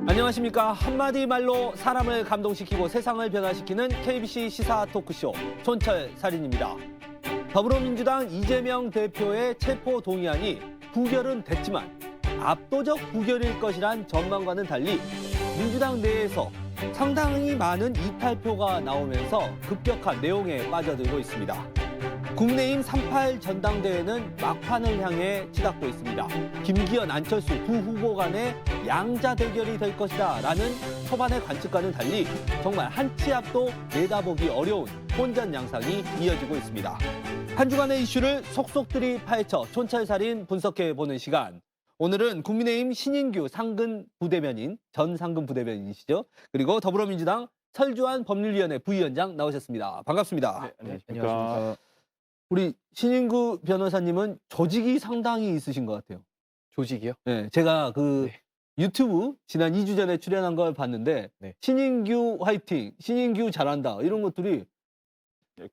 안녕하십니까. 한마디 말로 사람을 감동시키고 세상을 변화시키는 KBC 시사 토크쇼 촌철살인입니다. 더불어민주당 이재명 대표의 체포 동의안이 부결은 됐지만 압도적 부결일 것이란 전망과는 달리 민주당 내에서 상당히 많은 이탈표가 나오면서 급격한 내용에 빠져들고 있습니다. 국민의힘 38 전당대회는 막판을 향해 치닫고 있습니다. 김기현, 안철수 두 후보 간의 양자 대결이 될 것이다 라는 초반의 관측과는 달리 정말 한 치 앞도 내다보기 어려운 혼전 양상이 이어지고 있습니다. 한 주간의 이슈를 속속들이 파헤쳐 촌철살인 분석해보는 시간. 오늘은 국민의힘 신인규 상근 부대변인, 전 상근 부대변인이시죠. 그리고 더불어민주당 설주환 법률위원회 부위원장 나오셨습니다. 반갑습니다. 네, 안녕하십니까. 우리 신인구 변호사님은 조직이 상당히 있으신 것 같아요. 조직이요? 네, 제가 그 네. 유튜브 지난 2주 전에 출연한 걸 봤는데 네. 신인규 화이팅, 신인규 잘한다 이런 것들이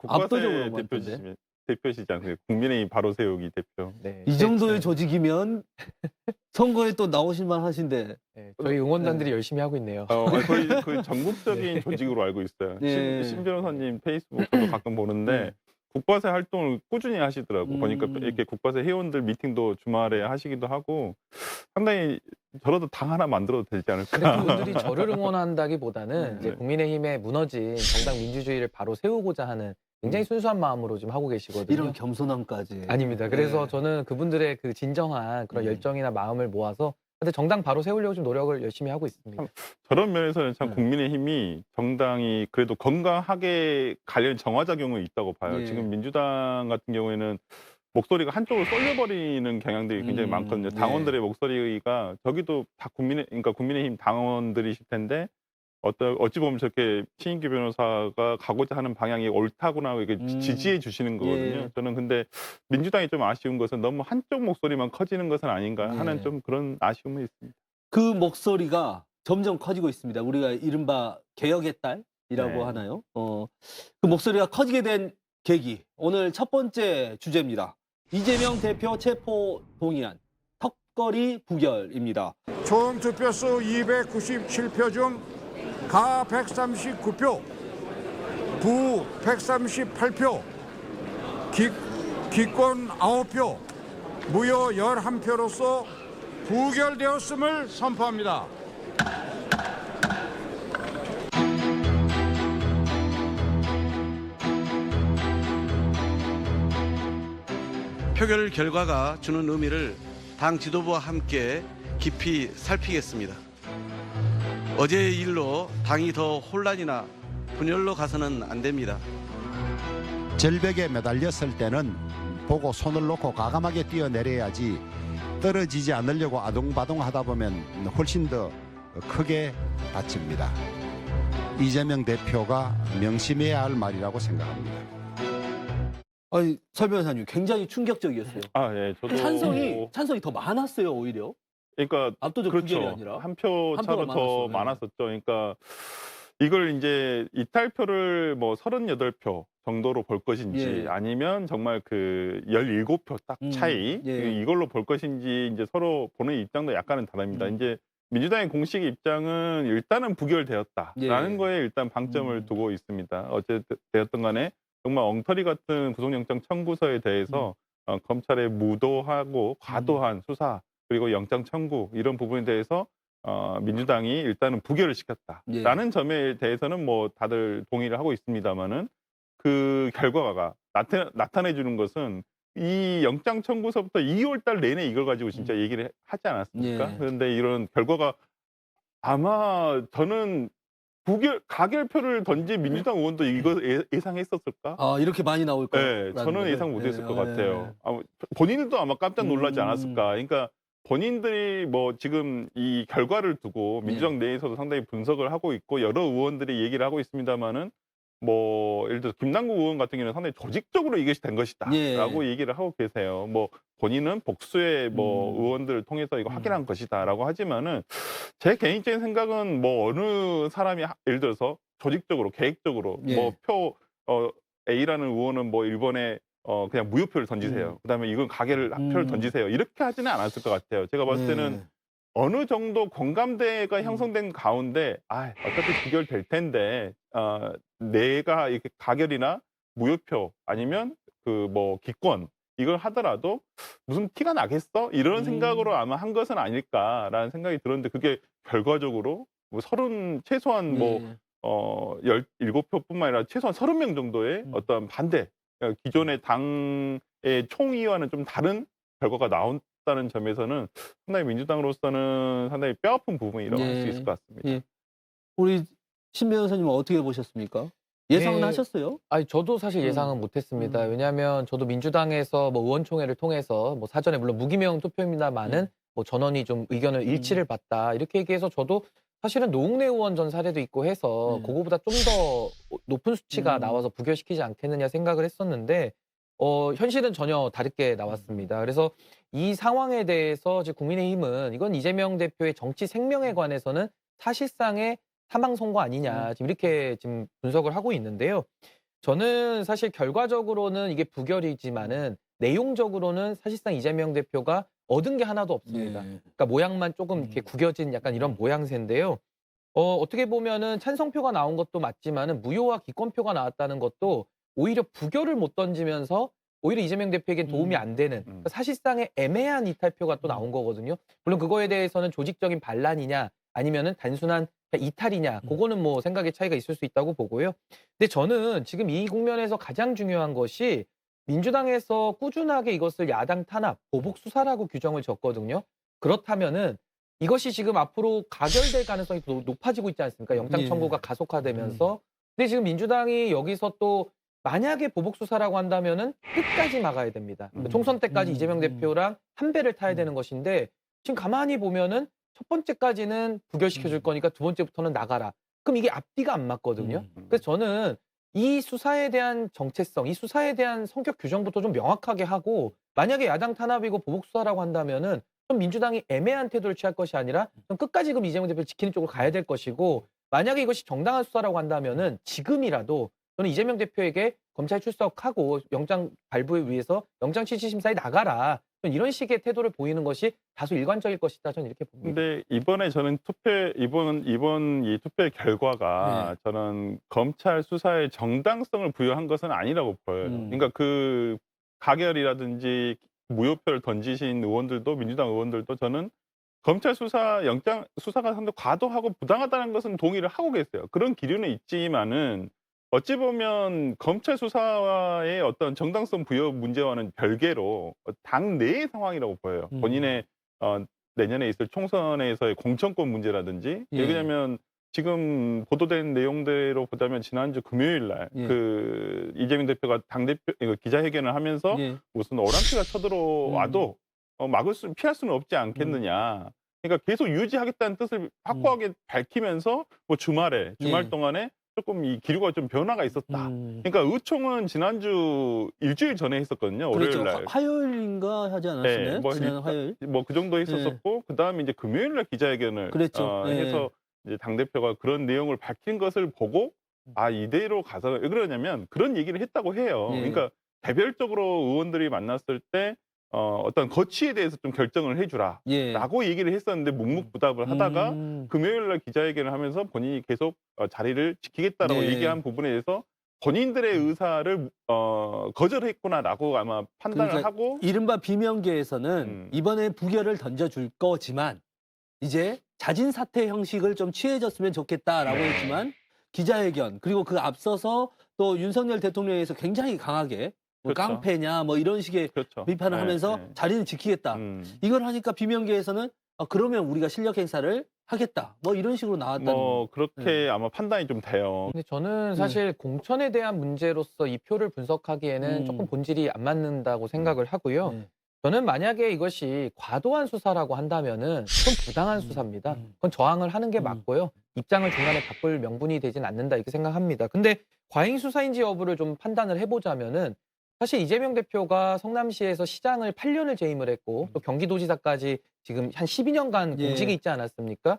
압도적으로 많던데. 대표시지 않습니까? 국민의힘 바로 세우기 대표. 네. 이 정도의 조직이면 선거에 또 나오실 만하신데. 네, 저희 응원단들이 열심히 하고 있네요. 거의 전국적인 네. 조직으로 알고 있어요. 네. 신 변호사님 페이스북 저도 가끔 보는데 국바세 활동을 꾸준히 하시더라고. 보니까 이렇게 국바세 회원들 미팅도 주말에 하시기도 하고 상당히 저라도 당 하나 만들어도 되지 근데 않을까. 그분들이 저를 응원한다기보다는 이제 네. 국민의힘의 무너진 정당 민주주의를 바로 세우고자 하는 굉장히 순수한 마음으로 좀 하고 계시거든요. 이런 겸손함까지. 아닙니다. 그래서 네. 저는 그분들의 그 진정한 그런 열정이나 마음을 모아서 근데 정당 바로 세우려고 좀 노력을 열심히 하고 있습니다. 저런 면에서는 참 네. 국민의힘이 정당이 그래도 건강하게 가려는 정화작용이 있다고 봐요. 예. 지금 민주당 같은 경우에는 목소리가 한쪽으로 쏠려버리는 경향들이 굉장히 많거든요. 네. 당원들의 목소리가 저기도 다 그러니까 국민의힘 당원들이실 텐데 어찌 보면 저렇게 신인규 변호사가 가고자 하는 방향이 옳다구나 이렇게 지지해 주시는 거거든요. 예. 저는 근데 민주당이 좀 아쉬운 것은 너무 한쪽 목소리만 커지는 것은 아닌가 하는 예. 좀 그런 아쉬움이 있습니다. 그 목소리가 점점 커지고 있습니다. 우리가 이른바 개혁의 딸이라고 네. 하나요? 그 목소리가 커지게 된 계기. 오늘 첫 번째 주제입니다. 이재명 대표 체포 동의안 턱걸이 부결입니다. 총 득표수 297표 중 가 139표, 부 138표, 기권 9표, 무효 11표로서 부결되었음을 선포합니다. 표결 결과가 주는 의미를 당 지도부와 함께 깊이 살피겠습니다. 어제의 일로 당이 더 혼란이나 분열로 가서는 안 됩니다. 절벽에 매달렸을 때는 보고 손을 놓고 과감하게 뛰어내려야지 떨어지지 않으려고 아동바동 하다 보면 훨씬 더 크게 다칩니다. 이재명 대표가 명심해야 할 말이라고 생각합니다. 아니, 설 변호사님 굉장히 충격적이었어요. 예, 저도 찬성이 더 많았어요, 오히려. 그러니까 압도적 부결이 그렇죠. 아니라. 한 표 한 차로 표가 더 많았어요. 많았었죠. 그러니까 이걸 이제 이탈표를 뭐 38표 정도로 볼 것인지 예. 아니면 정말 그 17표 딱 차이 예. 이걸로 볼 것인지 이제 서로 보는 입장도 약간은 다릅니다. 이제 민주당의 공식 입장은 일단은 부결되었다라는 예. 거에 일단 방점을 두고 있습니다. 어째 되었든 간에 정말 엉터리 같은 구속영장 청구서에 대해서 검찰의 무도하고 과도한 수사 그리고 영장 청구 이런 부분에 대해서 민주당이 일단은 부결을 시켰다라는 예. 점에 대해서는 뭐 다들 동의를 하고 있습니다만은 그 결과가 나타내 주는 것은 이 영장 청구서부터 2월 달 내내 이걸 가지고 진짜 얘기를 하지 않았습니까? 예. 그런데 이런 결과가 아마 저는 가결표를 던진 민주당 의원도 이거 예상했었을까? 아, 이렇게 많이 나올 거라는 네, 저는 거예요? 예상 못했을 것 예. 같아요. 본인들도 아마 깜짝 놀라지 않았을까. 그러니까 본인들이 뭐 지금 이 결과를 두고 민주당 내에서도 상당히 분석을 하고 있고 여러 의원들이 얘기를 하고 있습니다만은 뭐 예를 들어서 김남국 의원 같은 경우는 상당히 조직적으로 이것이 된 것이다라고 얘기를 하고 계세요. 뭐 본인은 복수의 뭐 의원들을 통해서 이거 확인한 것이다라고 하지만은 제 개인적인 생각은 뭐 어느 사람이 예를 들어서 조직적으로 계획적으로 뭐 A라는 의원은 뭐 일본에 그냥 무효표를 던지세요. 그다음에 이건 가결 표를 던지세요. 이렇게 하지는 않았을 것 같아요. 제가 봤을 때는 어느 정도 공감대가 형성된 가운데 어차피 부결될 텐데 내가 이렇게 가결이나 무효표 아니면 그 뭐 기권 이걸 하더라도 무슨 티가 나겠어? 이런 생각으로 아마 한 것은 아닐까라는 생각이 들었는데 그게 결과적으로 뭐 최소한 뭐 예. 17표뿐만 아니라 최소한 30명 정도의 어떤 반대 기존의 당의 총의와는 좀 다른 결과가 나온다는 점에서는 상당히 민주당으로서는 상당히 뼈아픈 부분이라고 할 수 예. 있을 것 같습니다. 예. 우리 신 변호사님은 어떻게 보셨습니까? 예상은 네. 하셨어요? 아니 저도 사실 예상은 못했습니다. 왜냐하면 저도 민주당에서 뭐 의원총회를 통해서 뭐 사전에 물론 무기명 투표입니다만은 뭐 전원이 좀 의견을 일치를 봤다 이렇게 얘기해서 저도 사실은 노웅래 의원 전 사례도 있고 해서 그거보다 좀 더 높은 수치가 나와서 부결시키지 않겠느냐 생각을 했었는데 현실은 전혀 다르게 나왔습니다. 그래서 이 상황에 대해서 지금 국민의힘은 이건 이재명 대표의 정치 생명에 관해서는 사실상의 사망 선고 아니냐 지금 이렇게 지금 분석을 하고 있는데요. 저는 사실 결과적으로는 이게 부결이지만은 내용적으로는 사실상 이재명 대표가 얻은 게 하나도 없습니다. 예. 그러니까 모양만 조금 이렇게 구겨진 약간 이런 모양새인데요. 어떻게 보면은 찬성표가 나온 것도 맞지만은 무효와 기권표가 나왔다는 것도 오히려 부결을 못 던지면서 오히려 이재명 대표에겐 도움이 안 되는 그러니까 사실상의 애매한 이탈표가 또 나온 거거든요. 물론 그거에 대해서는 조직적인 반란이냐 아니면은 단순한 이탈이냐 그거는 뭐 생각의 차이가 있을 수 있다고 보고요. 근데 저는 지금 이 국면에서 가장 중요한 것이 민주당에서 꾸준하게 이것을 야당 탄압, 보복 수사라고 규정을 졌거든요. 그렇다면은 이것이 지금 앞으로 가결될 가능성이 더 높아지고 있지 않습니까? 영장 청구가 가속화되면서. 근데 지금 민주당이 여기서 또 만약에 보복 수사라고 한다면은 끝까지 막아야 됩니다. 총선 때까지 이재명 대표랑 한 배를 타야 되는 것인데 지금 가만히 보면은 첫 번째까지는 부결시켜 줄 거니까 두 번째부터는 나가라. 그럼 이게 앞뒤가 안 맞거든요. 그래서 저는 이 수사에 대한 정체성, 이 수사에 대한 성격 규정부터 좀 명확하게 하고 만약에 야당 탄압이고 보복 수사라고 한다면은 좀 민주당이 애매한 태도를 취할 것이 아니라 좀 끝까지 그럼 이재명 대표를 지키는 쪽으로 가야 될 것이고 만약에 이것이 정당한 수사라고 한다면은 지금이라도 저는 이재명 대표에게 검찰 출석하고 영장 발부에 위해서 영장 취지심사에 나가라. 이런 식의 태도를 보이는 것이 다소 일관적일 것이다. 저는 이렇게 봅니다. 근데 이번에 저는 이번 이 투표의 결과가 저는 검찰 수사의 정당성을 부여한 것은 아니라고 보여요. 그러니까 그 가결이라든지 무효표를 던지신 의원들도 민주당 의원들도 저는 검찰 영장 수사가 상당히 과도하고 부당하다는 것은 동의를 하고 계세요. 그런 기류는 있지만은 어찌 보면 검찰 수사의 어떤 정당성 부여 문제와는 별개로 당 내의 상황이라고 보여요. 본인의 내년에 있을 총선에서의 공천권 문제라든지 왜냐하면 지금 보도된 내용대로 보자면 지난주 금요일 날 그 이재명 대표가 당대표 기자회견을 하면서 무슨 오랑캐가 쳐들어와도 피할 수는 없지 않겠느냐. 그러니까 계속 유지하겠다는 뜻을 확고하게 밝히면서 뭐 주말 동안에 조금 이 기류가 좀 변화가 있었다. 그러니까 의총은 지난주 일주일 전에 했었거든요. 그렇죠. 월요일 날. 화요일인가 하지 않았었나요? 뭐 지난 화요일. 뭐 그 정도 했었었고 그다음에 이제 금요일 날 기자회견을 그랬죠. 해서 이제 당 대표가 그런 내용을 밝힌 것을 보고 이대로 가서 왜 그러냐면 그런 얘기를 했다고 해요. 그러니까 개별적으로 의원들이 만났을 때 어떤 거취에 대해서 좀 결정을 해주라라고 얘기를 했었는데 묵묵부답을 하다가 금요일 날 기자회견을 하면서 본인이 계속 자리를 지키겠다라고 얘기한 부분에 대해서 본인들의 의사를 거절했구나라고 아마 판단을 그러니까 하고 이른바 비명계에서는 이번에 부결을 던져줄 거지만 이제 자진 사퇴 형식을 좀 취해졌으면 좋겠다라고 했지만 기자회견 그리고 그 앞서서 또 윤석열 대통령에서 굉장히 강하게 뭐 그렇죠. 깡패냐 뭐 이런 식의 그렇죠. 비판을 하면서 자리는 지키겠다. 이걸 하니까 비명계에서는 그러면 우리가 실력 행사를 하겠다. 뭐 이런 식으로 나왔다는 뭐 그렇게 아마 판단이 좀 돼요. 근데 저는 사실 공천에 대한 문제로서 이 표를 분석하기에는 조금 본질이 안 맞는다고 생각을 하고요. 저는 만약에 이것이 과도한 수사라고 한다면은 좀 부당한 수사입니다. 그건 저항을 하는 게 맞고요. 입장을 중간에 바꿀 명분이 되진 않는다 이렇게 생각합니다. 근데 과잉 수사인지 여부를 좀 판단을 해보자면은 사실 이재명 대표가 성남시에서 시장을 8년을 재임을 했고 또 경기도지사까지 지금 한 12년간 공직에 있지 않았습니까?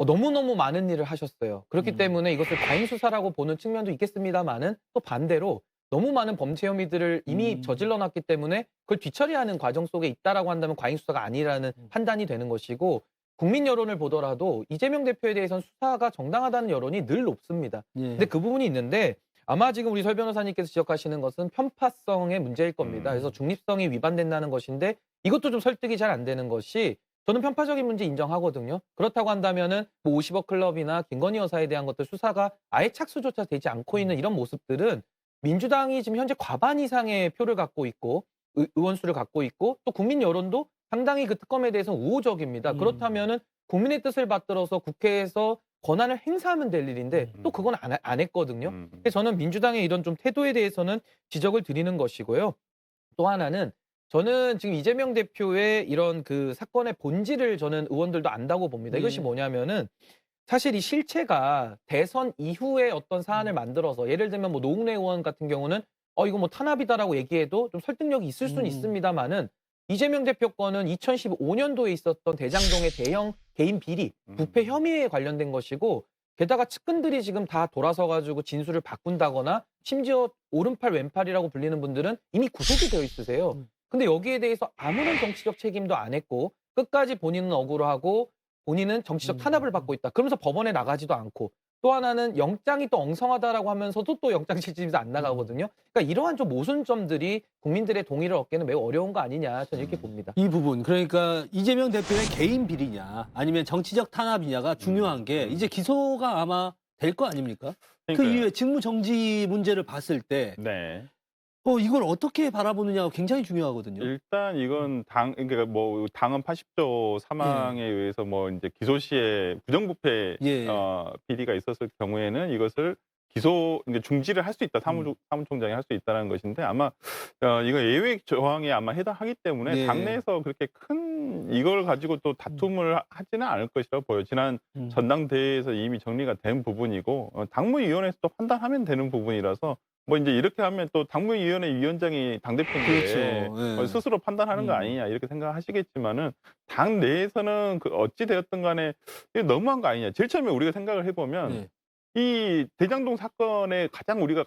너무너무 많은 일을 하셨어요. 그렇기 때문에 이것을 과잉 수사라고 보는 측면도 있겠습니다만은 또 반대로 너무 많은 범죄 혐의들을 이미 저질러 놨기 때문에 그걸 뒤처리하는 과정 속에 있다라고 한다면 과잉 수사가 아니라는 판단이 되는 것이고 국민 여론을 보더라도 이재명 대표에 대해서는 수사가 정당하다는 여론이 늘 높습니다. 예. 근데 그 부분이 있는데 아마 지금 우리 설 변호사님께서 지적하시는 것은 편파성의 문제일 겁니다. 그래서 중립성이 위반된다는 것인데 이것도 좀 설득이 잘 안 되는 것이 저는 편파적인 문제 인정하거든요. 그렇다고 한다면은 뭐 50억 클럽이나 김건희 여사에 대한 것들 수사가 아예 착수조차 되지 않고 있는 이런 모습들은 민주당이 지금 현재 과반 이상의 표를 갖고 있고 의원 수를 갖고 있고 또 국민 여론도 상당히 그 특검에 대해서 우호적입니다. 그렇다면은 국민의 뜻을 받들어서 국회에서 권한을 행사하면 될 일인데 또 그건 안 했거든요. 그래서 저는 민주당의 이런 좀 태도에 대해서는 지적을 드리는 것이고요. 또 하나는 저는 지금 이재명 대표의 이런 그 사건의 본질을 저는 의원들도 안다고 봅니다. 이것이 뭐냐면은 사실 이 실체가 대선 이후에 어떤 사안을 만들어서 예를 들면 뭐 노웅래 의원 같은 경우는 이거 뭐 탄압이다라고 얘기해도 좀 설득력이 있을 수는 있습니다만은 이재명 대표 건은 2015년도에 있었던 대장동의 대형 개인 비리, 부패 혐의에 관련된 것이고 게다가 측근들이 지금 다 돌아서 가지고 진술을 바꾼다거나 심지어 오른팔 왼팔이라고 불리는 분들은 이미 구속이 되어 있으세요. 근데 여기에 대해서 아무런 정치적 책임도 안 했고 끝까지 본인은 억울하고 본인은 정치적 탄압을 받고 있다. 그러면서 법원에 나가지도 않고 또 하나는 영장이 또 엉성하다라고 하면서도 또 영장 실질에서 안 나가거든요. 그러니까 이러한 좀 모순점들이 국민들의 동의를 얻기는 매우 어려운 거 아니냐 저는 이렇게 봅니다. 이 부분 그러니까 이재명 대표의 개인 비리냐 아니면 정치적 탄압이냐가 중요한 게 이제 기소가 아마 될 거 아닙니까? 그 그러니까요. 이후에 직무 정지 문제를 봤을 때 네. 이걸 어떻게 바라보느냐가 굉장히 중요하거든요. 일단 이건 그러니까 뭐 당헌 80조 3항에 의해서 뭐 이제 기소 시에 부정부패 예. 비리가 있었을 경우에는 이것을 이제 중지를 할 수 있다. 사무총장이 할 수 있다는 것인데 아마 이거 예외 조항에 아마 해당하기 때문에 네. 당내에서 그렇게 큰 이걸 가지고 또 다툼을 하지는 않을 것이라고 보여요. 지난 전당대회에서 이미 정리가 된 부분이고 당무위원회에서 또 판단하면 되는 부분이라서 뭐 이제 이렇게 하면 또 당무위원회 위원장이 당대표인데 그렇죠. 예. 스스로 판단하는 거 아니냐 이렇게 생각하시겠지만은 당 내에서는 그 어찌 되었든 간에 이게 너무한 거 아니냐. 제일 처음에 우리가 생각을 해보면 네. 이 대장동 사건에 가장 우리가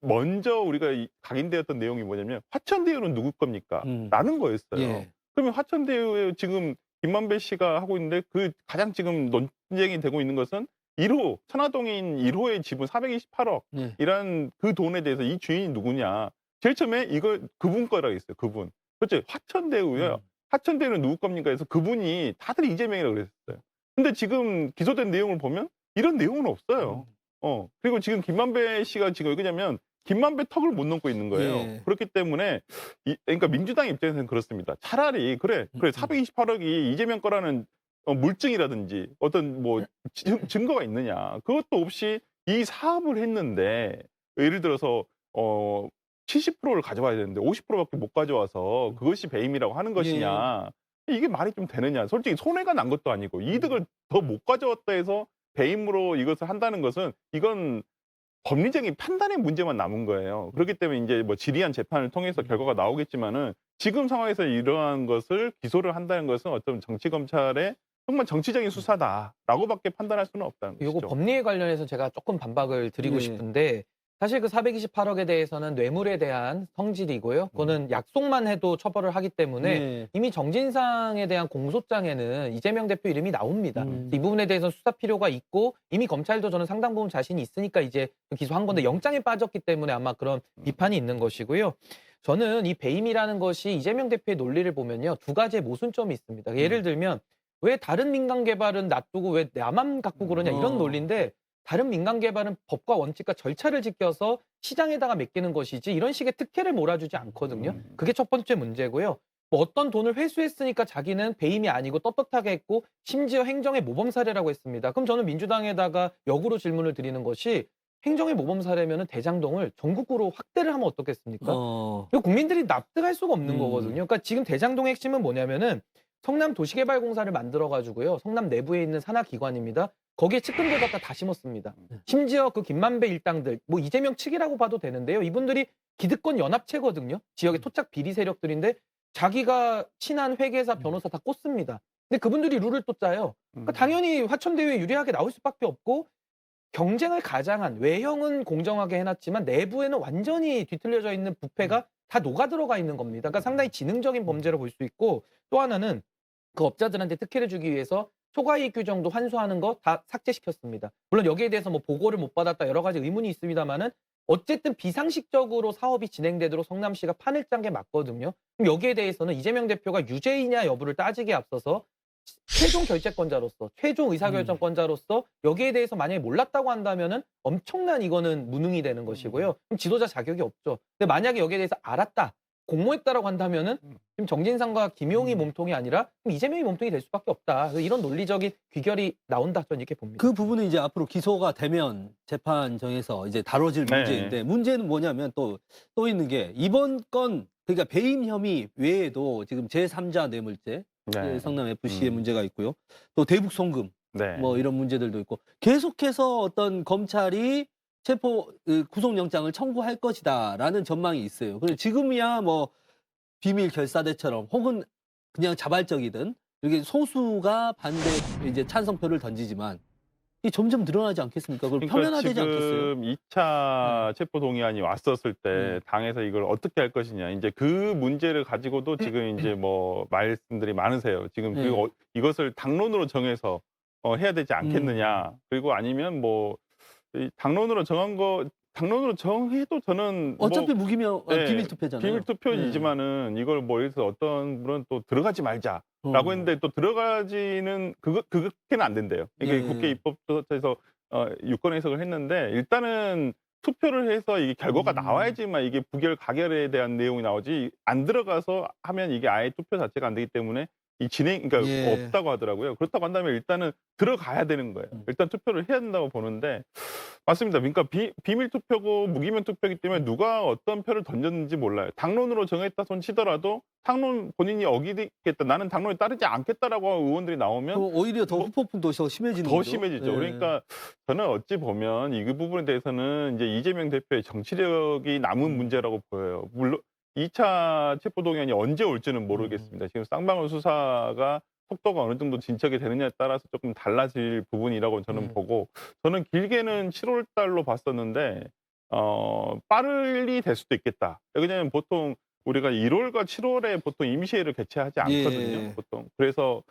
먼저 우리가 각인되었던 내용이 뭐냐면 화천대유는 누구 겁니까? 라는 거였어요. 예. 그러면 화천대유에 지금 김만배 씨가 하고 있는데 그 가장 지금 논쟁이 되고 있는 것은 1호 천화동인 1호의 지분 428억 예. 이란 그 돈에 대해서 이 주인이 누구냐? 제일 처음에 이거 그분 거라고 했어요. 그분. 그렇죠. 화천대유요. 화천대유는 누구 겁니까? 해서 그분이 다들 이재명이라고 그랬어요. 근데 지금 기소된 내용을 보면 이런 내용은 없어요. 그리고 지금 김만배 씨가 지금 왜냐면 김만배 턱을 못 넘고 있는 거예요. 예. 그렇기 때문에 그러니까 민주당 입장에서는 그렇습니다. 차라리 그래 428억이 이재명 거라는 물증이라든지 어떤 뭐 증거가 있느냐. 그것도 없이 이 사업을 했는데 예를 들어서 70%를 가져와야 되는데 50%밖에 못 가져와서 그것이 배임이라고 하는 것이냐. 이게 말이 좀 되느냐. 솔직히 손해가 난 것도 아니고 이득을 더 못 가져왔다 해서 배임으로 이것을 한다는 것은 이건 법리적인 판단의 문제만 남은 거예요. 그렇기 때문에 이제 뭐 지리한 재판을 통해서 결과가 나오겠지만은 지금 상황에서 이러한 것을 기소를 한다는 것은 어떤 정치 검찰의 정말 정치적인 수사다라고밖에 판단할 수는 없다는 요거 것이죠. 법리에 관련해서 제가 조금 반박을 드리고 네. 싶은데 사실 그 428억에 대해서는 뇌물에 대한 성질이고요. 그거는 약속만 해도 처벌을 하기 때문에 네. 이미 정진상에 대한 공소장에는 이재명 대표 이름이 나옵니다. 이 부분에 대해서 수사 필요가 있고 이미 검찰도 저는 상당 부분 자신이 있으니까 이제 기소한 건데 영장에 빠졌기 때문에 아마 그런 비판이 있는 것이고요. 저는 이 배임이라는 것이 이재명 대표의 논리를 보면요. 두 가지의 모순점이 있습니다. 예를 들면 왜 다른 민간 개발은 놔두고 왜 나만 갖고 그러냐 이런 논리인데 다른 민간 개발은 법과 원칙과 절차를 지켜서 시장에다가 맡기는 것이지 이런 식의 특혜를 몰아주지 않거든요. 그게 첫 번째 문제고요. 뭐 어떤 돈을 회수했으니까 자기는 배임이 아니고 떳떳하게 했고 심지어 행정의 모범 사례라고 했습니다. 그럼 저는 민주당에다가 역으로 질문을 드리는 것이 행정의 모범 사례면은 대장동을 전국구로 확대를 하면 어떻겠습니까? 이거 국민들이 납득할 수가 없는 거거든요. 그러니까 지금 대장동의 핵심은 뭐냐면은 성남 도시개발공사를 만들어가지고요. 성남 내부에 있는 산하기관입니다. 거기에 측근들 갖다 다 심었습니다. 심지어 그 김만배 일당들, 뭐 이재명 측이라고 봐도 되는데요. 이분들이 기득권 연합체거든요. 지역의 토착 비리 세력들인데 자기가 친한 회계사, 변호사 다 꽂습니다. 근데 그분들이 룰을 또 짜요. 그러니까 당연히 화천대유에 유리하게 나올 수밖에 없고 경쟁을 가장한 외형은 공정하게 해놨지만 내부에는 완전히 뒤틀려져 있는 부패가 다 녹아들어가 있는 겁니다. 그러니까 상당히 지능적인 범죄로 볼 수 있고 또 하나는 그 업자들한테 특혜를 주기 위해서 초과 이익 규정도 환수하는 거 다 삭제시켰습니다. 물론 여기에 대해서 뭐 보고를 못 받았다 여러 가지 의문이 있습니다만은 어쨌든 비상식적으로 사업이 진행되도록 성남시가 판을 짠 게 맞거든요. 그럼 여기에 대해서는 이재명 대표가 유죄이냐 여부를 따지기에 앞서서 최종 결재권자로서 최종 의사결정권자로서 여기에 대해서 만약에 몰랐다고 한다면은 엄청난 이거는 무능이 되는 것이고요. 그럼 지도자 자격이 없죠. 근데 만약에 여기에 대해서 알았다. 공모했다라고 한다면은 지금 정진상과 김용희 몸통이 아니라 그럼 이재명이 몸통이 될 수밖에 없다. 그래서 이런 논리적인 귀결이 나온다 저는 이렇게 봅니다. 그 부분은 이제 앞으로 기소가 되면 재판정에서 이제 다뤄질 네. 문제인데 문제는 뭐냐면 또 있는 게 이번 건 그러니까 배임 혐의 외에도 지금 제3자 뇌물죄 네. 성남 FC의 문제가 있고요. 또 대북 송금 네. 뭐 이런 문제들도 있고 계속해서 어떤 검찰이 구속영장을 청구할 것이다라는 전망이 있어요. 그래서 지금이야 뭐 비밀 결사대처럼 혹은 그냥 자발적이든 이렇게 소수가 반대 이제 찬성표를 던지지만 이게 점점 늘어나지 않겠습니까? 그걸 표면화되지 않겠어요? 지금 2차 체포 동의안이 왔었을 때 당에서 이걸 어떻게 할 것이냐. 이제 그 문제를 가지고도 지금 이제 뭐 말씀들이 많으세요. 지금 네. 그리고 이것을 당론으로 정해서 해야 되지 않겠느냐. 그리고 아니면 뭐 이 당론으로 정해도 저는 어차피 뭐 무기명 네, 비밀 투표잖아요. 비밀 투표이지만은 이걸 뭐 여기서 어떤 분은 또 들어가지 말자라고 했는데 또 들어가지는 그렇게는 안 된대요. 이게 예. 국회 입법조사에서 유권 해석을 했는데 일단은 투표를 해서 이게 결과가 나와야지만 이게 부결 가결에 대한 내용이 나오지 안 들어가서 하면 이게 아예 투표 자체가 안 되기 때문에 이 그러니까 예. 없다고 하더라고요. 그렇다고 한다면 일단은 들어가야 되는 거예요. 일단 투표를 해야 된다고 보는데 맞습니다. 그러니까 비밀 투표고 무기명 투표이기 때문에 누가 어떤 표를 던졌는지 몰라요. 당론으로 정했다 손 치더라도 당론 본인이 어기겠다. 나는 당론에 따르지 않겠다라고 의원들이 나오면 그럼 오히려 더 후폭풍도 더 심해지는 거죠. 더 심해지죠. 예. 그러니까 저는 어찌 보면 이 부분에 대해서는 이제 이재명 대표의 정치력이 남은 문제라고 보여요. 물론 2차 체포동의안이 언제 올지는 모르겠습니다. 지금 쌍방울 수사가 속도가 어느 정도 진척이 되느냐에 따라서 조금 달라질 부분이라고 저는 보고 저는 길게는 7월 달로 봤었는데 빠르게 될 수도 있겠다. 왜냐하면 보통 우리가 1월과 7월에 보통 임시회를 개최하지 않거든요. 예. 보통. 그래서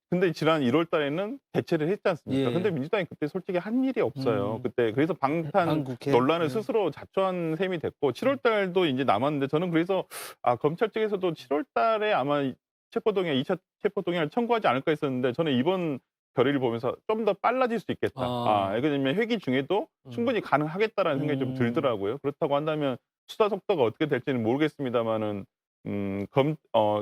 근데 지난 1월 달에는 개최를 했지 않습니까? 예. 근데 민주당이 그때 솔직히 한 일이 없어요. 그때 그래서 방탄 한국회. 논란을 예. 스스로 자초한 셈이 됐고 7월 달도 이제 남았는데 저는 그래서 검찰 측에서도 7월 달에 아마 2차 체포동의안을 청구하지 않을까 했었는데 저는 이번 결의를 보면서 좀 더 빨라질 수 있겠다. 왜냐면 회기 중에도 충분히 가능하겠다라는 생각이 좀 들더라고요. 그렇다고 한다면 수사 속도가 어떻게 될지는 모르겠습니다만은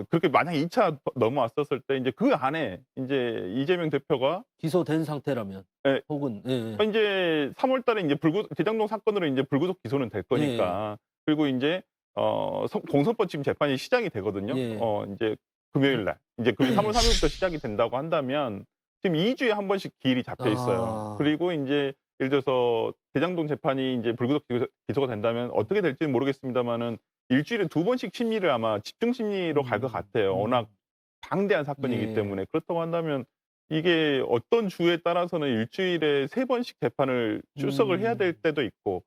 그렇게 만약 2차 넘어왔었을 때 이제 그 안에 이제 이재명 대표가 기소된 상태라면 예. 혹은 이제 3월 달에 이제 대장동 사건으로 이제 불구속 기소는 될 거니까. 그리고 이제 공선법 지금 재판이 시작이 되거든요. 예. 이제 금요일 날. 이제 3월 3일부터 시작이 된다고 한다면 지금 2주에 한 번씩 기일이 잡혀 있어요. 그리고 이제 예를 들어서 대장동 재판이 이제 불구속 기소가 된다면 어떻게 될지는 모르겠습니다만은 일주일에 2번씩 심리를 아마 집중 심리로 갈 것 같아요. 워낙 방대한 사건이기 예. 때문에. 그렇다고 한다면 이게 어떤 주에 따라서는 일주일에 3번씩 재판을 출석을 해야 될 때도 있고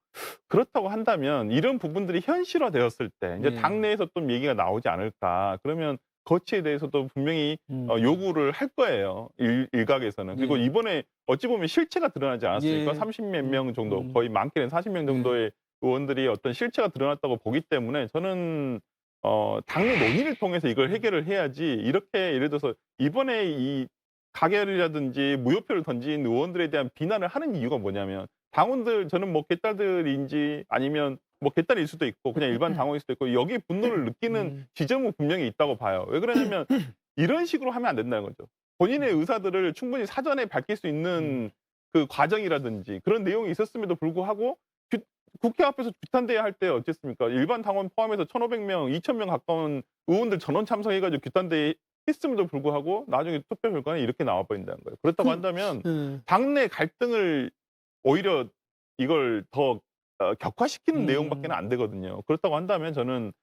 그렇다고 한다면 이런 부분들이 현실화되었을 때 이제 예. 당내에서 좀 얘기가 나오지 않을까. 그러면 거치에 대해서도 분명히 요구를 할 거예요. 일각에서는. 그리고 예. 이번에 어찌 보면 실체가 드러나지 않았습니까? 예. 30몇 명 정도, 거의 많게는 40명 정도의 의원들이 어떤 실체가 드러났다고 보기 때문에 저는 당내 논의를 통해서 이걸 해결을 해야지 이렇게 예를 들어서 이번에 이 가결이라든지 무효표를 던진 의원들에 대한 비난을 하는 이유가 뭐냐면 당원들 저는 뭐 개딸들인지 아니면 뭐 개딸일 수도 있고 그냥 일반 당원일 수도 있고 여기에 분노를 느끼는 지점은 분명히 있다고 봐요. 왜 그러냐면 이런 식으로 하면 안 된다는 거죠. 본인의 의사들을 충분히 사전에 밝힐 수 있는 그 과정이라든지 그런 내용이 있었음에도 불구하고 국회 앞에서 규탄대회 할 때 어쨌습니까? 일반 당원 포함해서 1,500명, 2,000명 가까운 의원들 전원 참석해가지고 규탄대회 했음에도 불구하고 나중에 투표 결과는 이렇게 나와버린다는 거예요. 그렇다고 한다면 당내 갈등을 오히려 이걸 더 격화시키는 내용밖에는 안 되거든요. 그렇다고 한다면 저는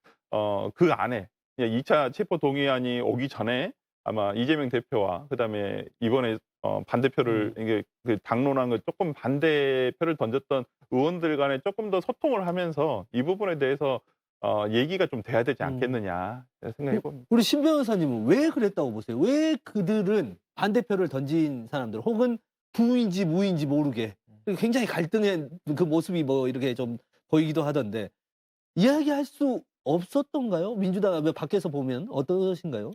그 안에 2차 체포 동의안이 오기 전에 아마 이재명 대표와 그다음에 이번에 반대표를 이게 그 당론한 걸 조금 반대표를 던졌던 의원들 간에 조금 더 소통을 하면서 이 부분에 대해서 얘기가 좀 돼야 되지 않겠느냐 생각해 봅니다. 우리 신 변호사님은 왜 그랬다고 보세요? 왜 그들은 반대표를 던진 사람들 혹은 부인지 무인지 모르게 굉장히 갈등의 그 모습이 뭐 이렇게 좀 보이기도 하던데 이야기할 수 없었던가요? 민주당 밖에서 보면 어떠신가요?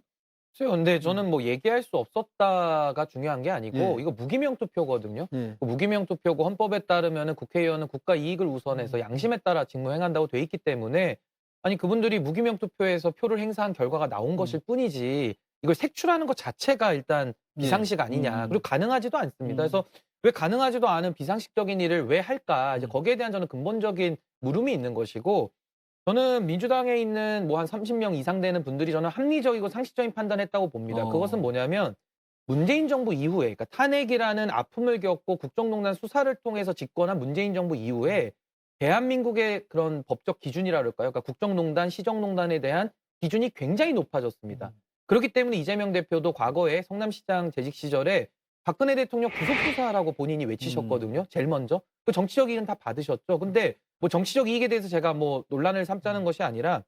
글쎄요. 근데 저는 뭐 얘기할 수 없었다가 중요한 게 아니고 예. 이거 무기명 투표거든요. 예. 그 무기명 투표고 헌법에 따르면은 국회의원은 국가 이익을 우선해서 양심에 따라 직무 행한다고 돼 있기 때문에 아니 그분들이 무기명 투표에서 표를 행사한 결과가 나온 것일 뿐이지 이걸 색출하는 것 자체가 일단 비상식 아니냐. 그리고 가능하지도 않습니다. 그래서 왜 가능하지도 않은 비상식적인 일을 왜 할까? 이제 거기에 대한 저는 근본적인 물음이 있는 것이고 저는 민주당에 있는 뭐 한 30명 이상 되는 분들이 저는 합리적이고 상식적인 판단했다고 봅니다. 그것은 뭐냐면 문재인 정부 이후에 그러니까 탄핵이라는 아픔을 겪고 국정농단 수사를 통해서 집권한 문재인 정부 이후에 대한민국의 그런 법적 기준이라 그럴까요? 그러니까 국정농단, 시정농단에 대한 기준이 굉장히 높아졌습니다. 그렇기 때문에 이재명 대표도 과거에 성남시장 재직 시절에 박근혜 대통령 구속수사라고 본인이 외치셨거든요. 제일 먼저. 그 정치적 이익은 다 받으셨죠. 근데 뭐 정치적 이익에 대해서 제가 뭐 논란을 삼자는 것이 아니라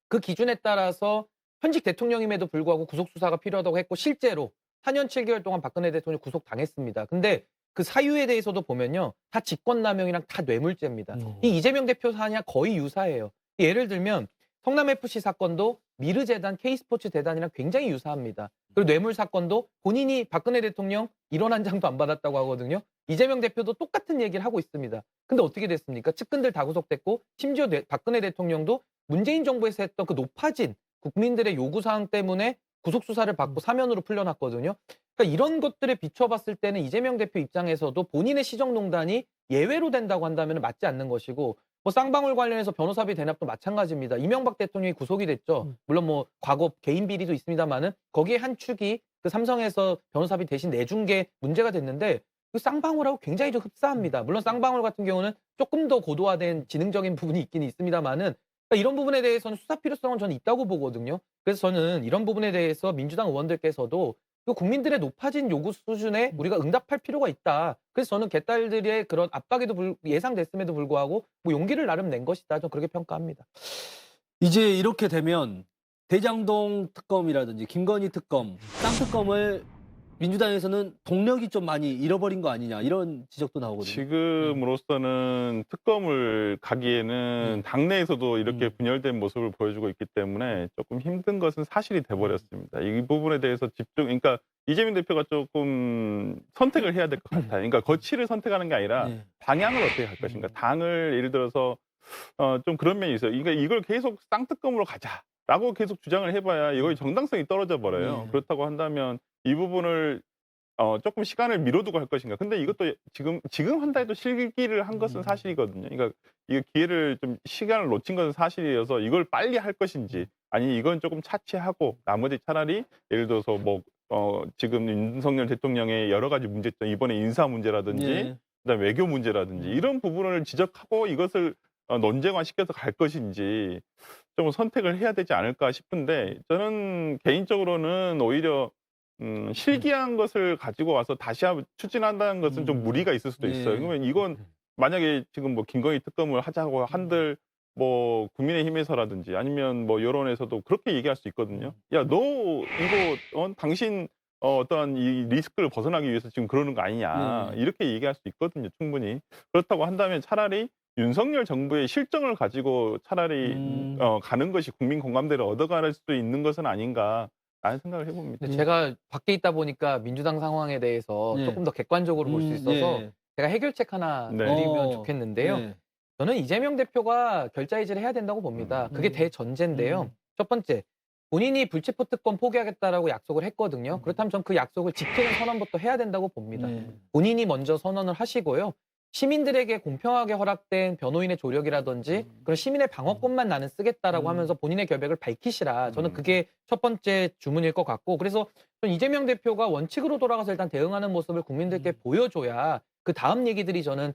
그 기준에 따라서 현직 대통령임에도 불구하고 구속수사가 필요하다고 했고 실제로 4년 7개월 동안 박근혜 대통령 구속당했습니다. 근데 그 사유에 대해서도 보면요. 다 직권남용이랑 다 뇌물죄입니다. 이 이재명 대표 사안이랑 거의 유사해요. 예를 들면 성남FC 사건도 미르재단, K스포츠 재단이랑 굉장히 유사합니다. 그리고 뇌물 사건도 본인이 박근혜 대통령 1원 한 장도 안 받았다고 하거든요. 이재명 대표도 똑같은 얘기를 하고 있습니다. 근데 어떻게 됐습니까? 측근들 다 구속됐고 심지어 박근혜 대통령도 문재인 정부에서 했던 그 높아진 국민들의 요구사항 때문에 구속수사를 받고 사면으로 풀려났거든요. 그러니까 이런 것들에 비춰봤을 때는 이재명 대표 입장에서도 본인의 시정농단이 예외로 된다고 한다면 맞지 않는 것이고 뭐 쌍방울 관련해서 변호사비 대납도 마찬가지입니다. 이명박 대통령이 구속이 됐죠. 물론 뭐 과거 개인 비리도 있습니다만은 거기에 한 축이 그 삼성에서 변호사비 대신 내준 게 문제가 됐는데 그 쌍방울하고 굉장히 좀 흡사합니다. 물론 쌍방울 같은 경우는 조금 더 고도화된 지능적인 부분이 있긴 있습니다만은 그러니까 이런 부분에 대해서는 수사 필요성은 저는 있다고 보거든요. 그래서 저는 이런 부분에 대해서 민주당 의원들께서도 그 국민들의 높아진 요구 수준에 우리가 응답할 필요가 있다. 그래서 저는 개딸들의 그런 압박에도 예상됐음에도 불구하고 뭐 용기를 나름 낸 것이다. 저는 그렇게 평가합니다. 이제 이렇게 되면 대장동 특검이라든지 김건희 특검, 쌍특검을 민주당에서는 동력이 좀 많이 잃어버린 거 아니냐 이런 지적도 나오거든요. 지금으로서는 특검을 가기에는 당내에서도 이렇게 분열된 모습을 보여주고 있기 때문에 조금 힘든 것은 사실이 돼버렸습니다. 이 부분에 대해서 그러니까 이재명 대표가 조금 선택을 해야 될 것 같아요. 그러니까 거치를 선택하는 게 아니라 방향을 어떻게 할 것인가. 당을 예를 들어서 좀 그런 면이 있어요. 그러니까 이걸 계속 쌍특검으로 가자라고 계속 주장을 해봐야 이거의 정당성이 떨어져 버려요. 그렇다고 한다면 이 부분을 조금 시간을 미뤄두고 할 것인가. 근데 이것도 지금 한다 해도 실기를 한 것은 사실이거든요. 그러니까 이 기회를 좀 시간을 놓친 것은 사실이어서 이걸 빨리 할 것인지 아니 이건 조금 차치하고 나머지 차라리 예를 들어서 뭐 지금 윤석열 대통령의 여러 가지 문제점 이번에 인사 문제라든지 그다음에 외교 문제라든지 이런 부분을 지적하고 이것을 논쟁화시켜서 갈 것인지 좀 선택을 해야 되지 않을까 싶은데 저는 개인적으로는 오히려 실기한 것을 가지고 와서 다시 추진한다는 것은 좀 무리가 있을 수도 있어요. 그러면 이건 만약에 지금 뭐 김건희 특검을 하자고 한들 뭐 국민의힘에서라든지 아니면 뭐 여론에서도 그렇게 얘기할 수 있거든요. 야, 너 이거 당신 어떠한 이 리스크를 벗어나기 위해서 지금 그러는 거 아니냐 이렇게 얘기할 수 있거든요. 충분히. 그렇다고 한다면 차라리 윤석열 정부의 실정을 가지고 차라리 가는 것이 국민 공감대를 얻어갈 수 있는 것은 아닌가 라는 생각을 해봅니다. 근데 제가 밖에 있다 보니까 민주당 상황에 대해서 조금 더 객관적으로 볼 수 있어서 제가 해결책 하나 드리면 좋겠는데요. 저는 이재명 대표가 결자해지를 해야 된다고 봅니다. 그게 대전제인데요. 첫 번째, 본인이 불체포 특권 포기하겠다라고 약속을 했거든요. 그렇다면 전 그 약속을 지키는 선언부터 해야 된다고 봅니다. 본인이 먼저 선언을 하시고요. 시민들에게 공평하게 허락된 변호인의 조력이라든지 그런 시민의 방어권만 나는 쓰겠다라고 하면서 본인의 결백을 밝히시라. 저는 그게 첫 번째 주문일 것 같고 그래서 저는 이재명 대표가 원칙으로 돌아가서 일단 대응하는 모습을 국민들께 보여줘야 그 다음 얘기들이 저는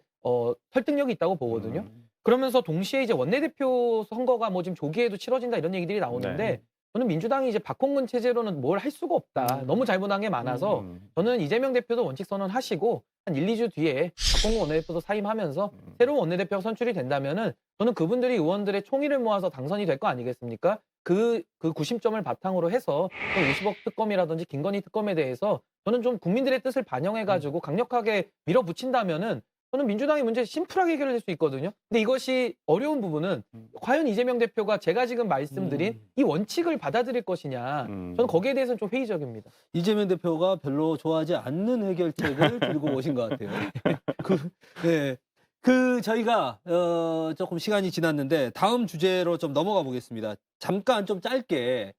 설득력이 있다고 보거든요. 그러면서 동시에 이제 원내대표 선거가 뭐 지금 조기에도 치러진다 이런 얘기들이 나오는데 저는 민주당이 이제 박홍근 체제로는 뭘 할 수가 없다. 너무 잘못한 게 많아서 저는 이재명 대표도 원칙 선언하시고 한 1, 2주 뒤에 박홍근 원내대표도 사임하면서 새로운 원내대표가 선출이 된다면은 저는 그분들이 의원들의 총의를 모아서 당선이 될 거 아니겠습니까? 그 구심점을 바탕으로 해서 50억 특검이라든지 김건희 특검에 대해서 저는 좀 국민들의 뜻을 반영해가지고 강력하게 밀어붙인다면은 저는 민주당의 문제 심플하게 해결될 수 있거든요. 근데 이것이 어려운 부분은 과연 이재명 대표가 제가 지금 말씀드린 이 원칙을 받아들일 것이냐. 저는 거기에 대해서는 좀 회의적입니다. 이재명 대표가 별로 좋아하지 않는 해결책을 들고 오신 것 같아요. 네. 저희가 조금 시간이 지났는데 다음 주제로 좀 넘어가 보겠습니다. 잠깐 좀 짧게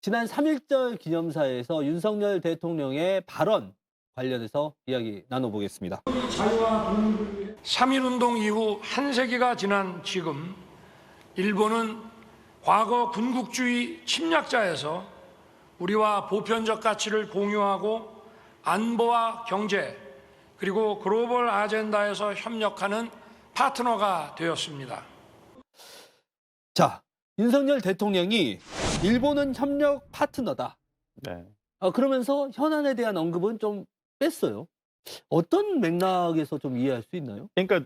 지난 3.1절 기념사에서 윤석열 대통령의 발언 관련해서 이야기 나눠보겠습니다. 3.1운동 이후 한 세기가 지난 지금 일본은 과거 군국주의 침략자에서 우리와 보편적 가치를 공유하고 안보와 경제 그리고 글로벌 아젠다에서 협력하는 파트너가 되었습니다. 자, 윤석열 대통령이 일본은 협력 파트너다. 네. 그러면서 현안에 대한 언급은 좀 뺐어요. 어떤 맥락에서 좀 이해할 수 있나요? 그러니까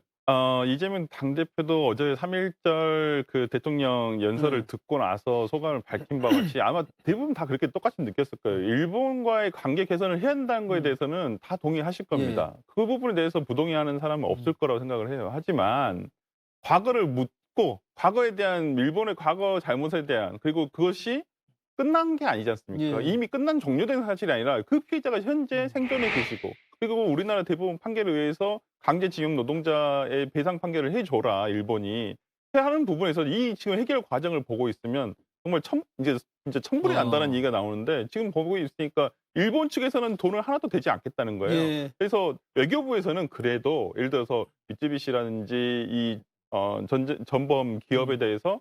이재명 당대표도 어제 3.1절 그 대통령 연설을 듣고 나서 소감을 밝힌 바와 같이 아마 대부분 다 그렇게 똑같이 느꼈을 거예요. 일본과의 관계 개선을 해야 한다는 거에 대해서는 다 동의하실 겁니다. 그 부분에 대해서 부동의하는 사람은 없을 거라고 생각을 해요. 하지만 과거를 묻고 과거에 대한 일본의 과거 잘못에 대한 그리고 그것이 끝난 게 아니지 않습니까? 이미 끝난 종료된 사실이 아니라 그 피해자가 현재 생존해 계시고 그리고 우리나라 대법원 판결에 의해서 강제징용 노동자의 배상 판결을 해줘라 일본이 하는 부분에서 이 지금 해결 과정을 보고 있으면 정말 이제 진짜 천불이 난다는 얘기가 나오는데 지금 보고 있으니까 일본 측에서는 돈을 하나도 되지 않겠다는 거예요. 그래서 외교부에서는 그래도 예를 들어서 미쯔비시라든지 이 전범 기업에 대해서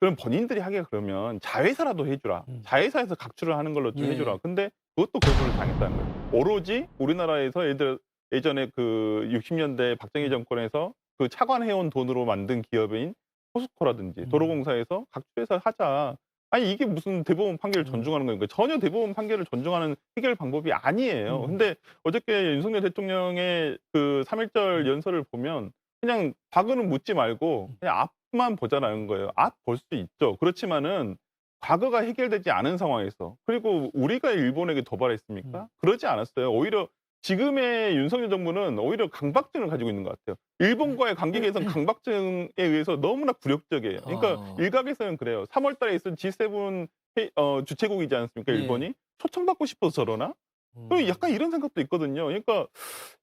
그럼 본인들이 하게 그러면 자회사라도 해주라. 자회사에서 각출을 하는 걸로 좀 해주라. 근데 그것도 거부를 당했다는 거예요. 오로지 우리나라에서 예전에 그 60년대 박정희 정권에서 그 차관해온 돈으로 만든 기업인 포스코라든지 도로공사에서 각출해서 하자. 아니 이게 무슨 대법원 판결을 존중하는 거니까 전혀 대법원 판결을 존중하는 해결 방법이 아니에요. 근데 어저께 윤석열 대통령의 그 3.1절 연설을 보면 그냥 과거는 묻지 말고 그냥 앞만 보자라는 거예요. 앞 볼 수 있죠. 그렇지만은 과거가 해결되지 않은 상황에서 그리고 우리가 일본에게 도발했습니까? 그러지 않았어요. 오히려 지금의 윤석열 정부는 오히려 강박증을 가지고 있는 것 같아요. 일본과의 관계 개선 강박증에 의해서 너무나 굴욕적이에요. 그러니까 일각에서는 그래요. 3월 달에 있은 G7 주최국이지 않습니까? 일본이 초청받고 싶어서 저러나? 약간 이런 생각도 있거든요. 그러니까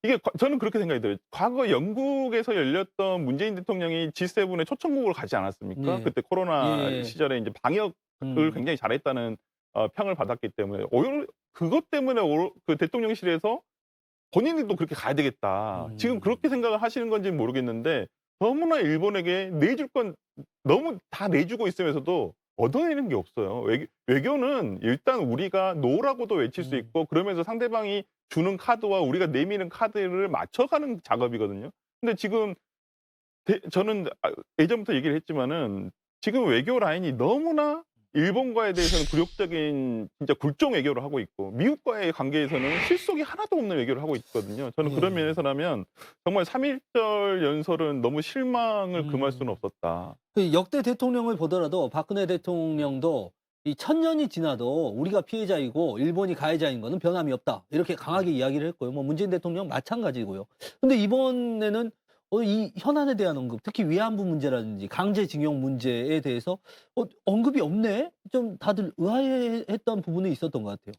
이게 저는 그렇게 생각이 들어요. 과거 영국에서 열렸던 문재인 대통령이 G7에 초청국을 가지 않았습니까? 그때 코로나 시절에 이제 방역을 굉장히 잘했다는 평을 받았기 때문에 오히려 그것 때문에 그 대통령실에서 본인들도 그렇게 가야 되겠다. 지금 그렇게 생각을 하시는 건지는 모르겠는데 너무나 일본에게 내줄 건 너무 다 내주고 있으면서도 얻어내는 게 없어요. 외교는 일단 우리가 노라고도 외칠 수 있고 그러면서 상대방이 주는 카드와 우리가 내미는 카드를 맞춰가는 작업이거든요. 근데 지금 저는 예전부터 얘기를 했지만은 지금 외교 라인이 너무나 일본과에 대해서는 굴욕적인 진짜 굴종 외교를 하고 있고 미국과의 관계에서는 실속이 하나도 없는 외교를 하고 있거든요. 저는 그런 면에서라면 정말 3.1절 연설은 너무 실망을 금할 수는 없었다. 역대 대통령을 보더라도 박근혜 대통령도 이 1000년이 지나도 우리가 피해자이고 일본이 가해자인 거는 변함이 없다. 이렇게 강하게 이야기를 했고요. 뭐 문재인 대통령 마찬가지고요. 근데 이번에는 이 현안에 대한 언급, 특히 위안부 문제라든지 강제징용 문제에 대해서 언급이 없네? 좀 다들 의아해했던 부분이 있었던 것 같아요.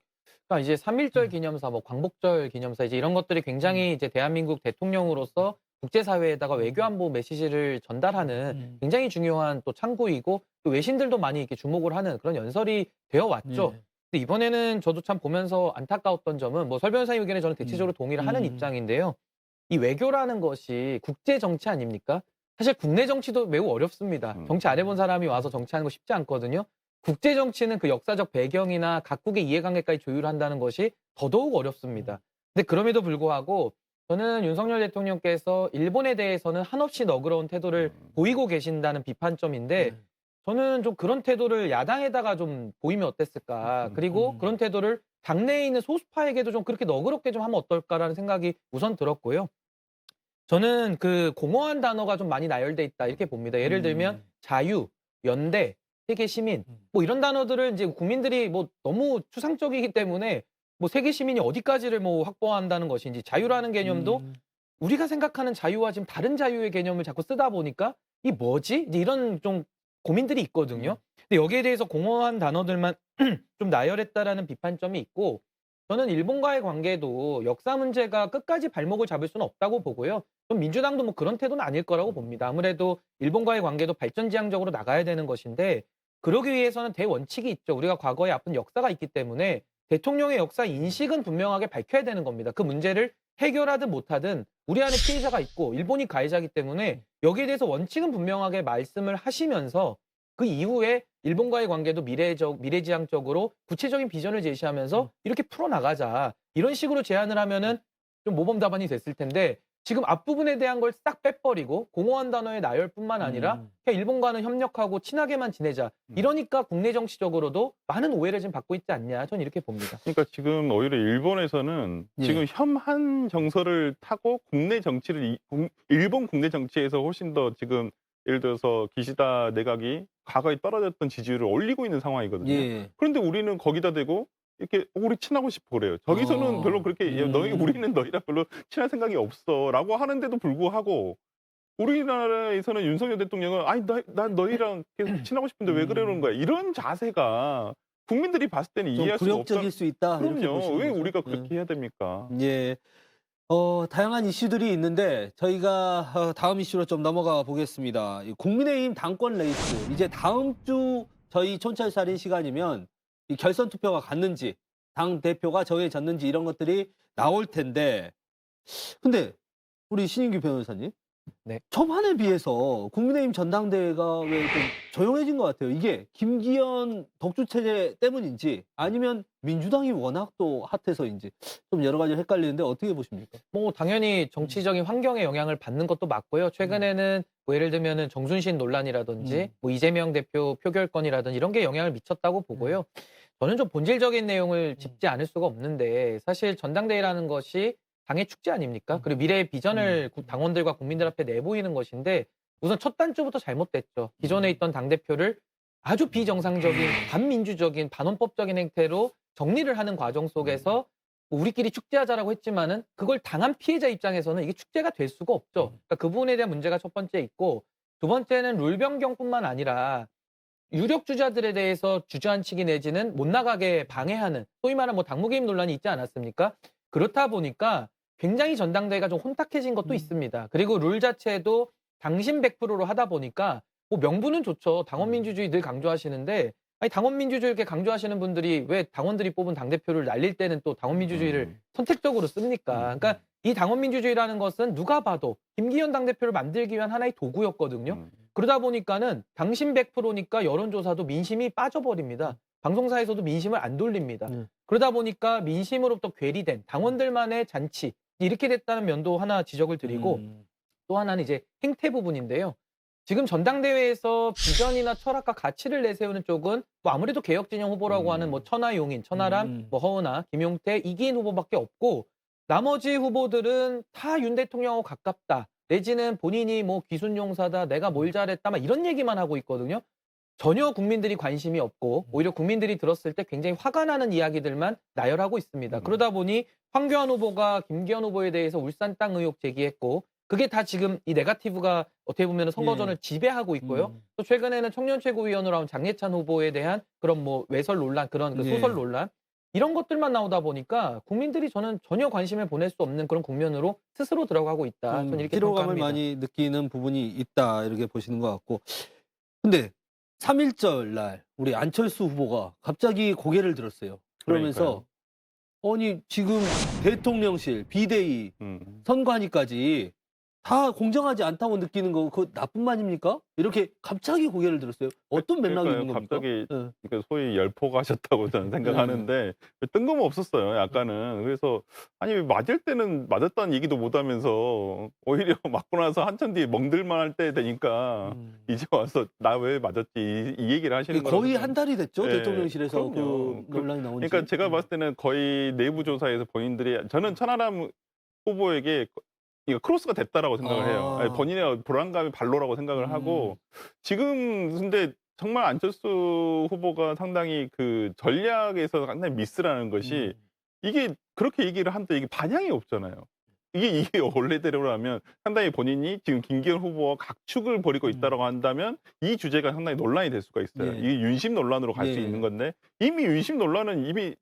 그러니까 이제 3.1절 기념사, 뭐 광복절 기념사 이제 이런 것들이 굉장히 이제 대한민국 대통령으로서 국제사회에다가 외교안보 메시지를 전달하는 굉장히 중요한 또 창구이고 또 외신들도 많이 이렇게 주목을 하는 그런 연설이 되어 왔죠. 근데 이번에는 저도 참 보면서 안타까웠던 점은 뭐 설 변호사님 의견에 저는 대체적으로 동의를 하는 입장인데요. 이 외교라는 것이 국제 정치 아닙니까? 사실 국내 정치도 매우 어렵습니다. 정치 안 해본 사람이 와서 정치하는 거 쉽지 않거든요. 국제 정치는 그 역사적 배경이나 각국의 이해관계까지 조율한다는 것이 더더욱 어렵습니다. 근데 그럼에도 불구하고 저는 윤석열 대통령께서 일본에 대해서는 한없이 너그러운 태도를 보이고 계신다는 비판점인데 저는 좀 그런 태도를 야당에다가 좀 보이면 어땠을까. 그리고 그런 태도를 당내에 있는 소수파에게도 좀 그렇게 너그럽게 좀 하면 어떨까라는 생각이 우선 들었고요. 저는 그 공허한 단어가 좀 많이 나열돼 있다 이렇게 봅니다. 예를 들면 자유, 연대, 세계 시민 뭐 이런 단어들을 이제 국민들이 뭐 너무 추상적이기 때문에 뭐 세계 시민이 어디까지를 뭐 확보한다는 것인지 자유라는 개념도 우리가 생각하는 자유와 지금 다른 자유의 개념을 자꾸 쓰다 보니까 이 뭐지? 이제 이런 좀 고민들이 있거든요. 근데 여기에 대해서 공허한 단어들만 좀 나열했다라는 비판점이 있고 저는 일본과의 관계도 역사 문제가 끝까지 발목을 잡을 수는 없다고 보고요. 좀 민주당도 뭐 그런 태도는 아닐 거라고 봅니다. 아무래도 일본과의 관계도 발전지향적으로 나가야 되는 것인데 그러기 위해서는 대원칙이 있죠. 우리가 과거에 아픈 역사가 있기 때문에 대통령의 역사 인식은 분명하게 밝혀야 되는 겁니다. 그 문제를 해결하든 못하든 우리 안에 피해자가 있고 일본이 가해자이기 때문에 여기에 대해서 원칙은 분명하게 말씀을 하시면서 그 이후에 일본과의 관계도 미래지향적으로 구체적인 비전을 제시하면서 이렇게 풀어나가자. 이런 식으로 제안을 하면은 좀 모범 답안이 됐을 텐데 지금 앞부분에 대한 걸 싹 빼버리고 공허한 단어의 나열뿐만 아니라 그냥 일본과는 협력하고 친하게만 지내자. 이러니까 국내 정치적으로도 많은 오해를 지금 받고 있지 않냐. 저는 이렇게 봅니다. 그러니까 지금 오히려 일본에서는 예. 지금 혐한 정서를 타고 국내 정치를 일본 국내 정치에서 훨씬 더 지금 예를 들어서 기시다 내각이 과거에 떨어졌던 지지율을 올리고 있는 상황이거든요. 예. 그런데 우리는 거기다 대고 이렇게 우리 친하고 싶어 그래요. 저기서는 별로 그렇게 야, 우리는 너희랑 별로 친할 생각이 없어라고 하는데도 불구하고 우리나라에서는 윤석열 대통령은 아니 난 너희랑 계속 친하고 싶은데 왜 그러는 거야? 이런 자세가 국민들이 봤을 때는 좀 이해할 수가 없다. 굴욕적일 수 있다. 이렇게 그럼요. 보시는 왜 거죠? 우리가 그렇게 해야 됩니까? 예. 다양한 이슈들이 있는데 저희가 다음 이슈로 좀 넘어가 보겠습니다. 이 국민의힘 당권 레이스 이제 다음 주 저희 촌철살인 시간이면 이 결선 투표가 갔는지 당 대표가 정해졌는지 이런 것들이 나올 텐데 근데 우리 신인규 변호사님 네. 초반에 비해서 국민의힘 전당대회가 왜 좀 조용해진 것 같아요. 이게 김기현 독주 체제 때문인지 아니면 민주당이 워낙 또 핫해서인지 좀 여러 가지 헷갈리는데 어떻게 보십니까? 뭐 당연히 정치적인 환경에 영향을 받는 것도 맞고요. 최근에는 뭐 예를 들면은 정순신 논란이라든지 뭐 이재명 대표 표결권이라든지 이런 게 영향을 미쳤다고 보고요. 저는 좀 본질적인 내용을 짚지 않을 수가 없는데 사실 전당대회라는 것이 당의 축제 아닙니까? 그리고 미래의 비전을 당원들과 국민들 앞에 내보이는 것인데 우선 첫 단추부터 잘못됐죠. 기존에 있던 당대표를 아주 비정상적인 반민주적인 반헌법적인 행태로 정리를 하는 과정 속에서 뭐 우리끼리 축제하자라고 했지만은 그걸 당한 피해자 입장에서는 이게 축제가 될 수가 없죠. 그러니까 그 부분에 대한 문제가 첫 번째 있고 두 번째는 룰 변경뿐만 아니라 유력 주자들에 대해서 주저앉히기 내지는 못 나가게 방해하는 소위 말하는 뭐 당무개입 논란이 있지 않았습니까? 그렇다 보니까 굉장히 전당대회가 좀 혼탁해진 것도 있습니다. 그리고 룰 자체도 당신 100%로 하다 보니까 뭐 명분은 좋죠. 당원민주주의 늘 강조하시는데 아니 당원민주주의 이렇게 강조하시는 분들이 왜 당원들이 뽑은 당대표를 날릴 때는 또 당원민주주의를 선택적으로 씁니까? 그러니까 이 당원민주주의라는 것은 누가 봐도 김기현 당대표를 만들기 위한 하나의 도구였거든요. 그러다 보니까는 당신 100%니까 여론조사도 민심이 빠져버립니다. 방송사에서도 민심을 안 돌립니다. 그러다 보니까 민심으로부터 괴리된 당원들만의 잔치 이렇게 됐다는 면도 하나 지적을 드리고 또 하나는 이제 행태 부분인데요. 지금 전당대회에서 비전이나 철학과 가치를 내세우는 쪽은 뭐 아무래도 개혁진영 후보라고 하는 뭐 천하용인, 천하람, 뭐 허은하, 김용태, 이기인 후보밖에 없고 나머지 후보들은 다 윤 대통령하고 가깝다. 내지는 본인이 뭐 귀순용사다, 내가 뭘 잘했다, 막 이런 얘기만 하고 있거든요. 전혀 국민들이 관심이 없고 오히려 국민들이 들었을 때 굉장히 화가 나는 이야기들만 나열하고 있습니다. 그러다 보니 황교안 후보가 김기현 후보에 대해서 울산 땅 의혹 제기했고 그게 다 지금 이 네거티브가 어떻게 보면 선거전을 지배하고 있고요. 또 최근에는 청년 최고위원으로 나온 장예찬 후보에 대한 그런 뭐 외설 논란, 그런 그 소설 논란 이런 것들만 나오다 보니까 국민들이 저는 전혀 관심을 보낼 수 없는 그런 국면으로 스스로 들어가고 있다. 저는 이렇게 피로감을 평가합니다. 많이 느끼는 부분이 있다 이렇게 보시는 것 같고 근데 3.1절 날 우리 안철수 후보가 갑자기 고개를 들었어요. 그러면서 아니 지금 대통령실, 비대위, 선관위까지 다 공정하지 않다고 느끼는 거 그거 나쁜 말입니까? 이렇게 갑자기 고개를 들었어요. 어떤 맥락이 있는 겁니까? 갑자기 예. 그러니까 소위 열포가 하셨다고 저는 생각하는데 뜬금없었어요. 약간은. 그래서 아니 왜 맞을 때는 맞았다는 얘기도 못하면서 오히려 맞고 나서 한참 뒤에 멍들만할 때 되니까 이제 와서 나 왜 맞았지 이 얘기를 하시는 거예요. 거의 한 달이 됐죠. 예, 대통령실에서 그럼요. 그 논란이 나온 지. 그러니까 제가 봤을 때는 거의 내부 조사에서 본인들이 저는 천하람 후보에게 이거 크로스가 됐다라고 생각을 해요. 아니, 본인의 불안감이 발로라고 생각을 하고 지금 근데 정말 안철수 후보가 상당히 그 전략에서 상당히 미스라는 것이 이게 그렇게 얘기를 하는데 이게 반향이 없잖아요. 이게 원래대로라면 상당히 본인이 지금 김기현 후보와 각축을 벌이고 있다라고 한다면 이 주제가 상당히 논란이 될 수가 있어요. 예. 이게 윤심 논란으로 갈 수 예. 있는 건데 이미 윤심 논란은 이미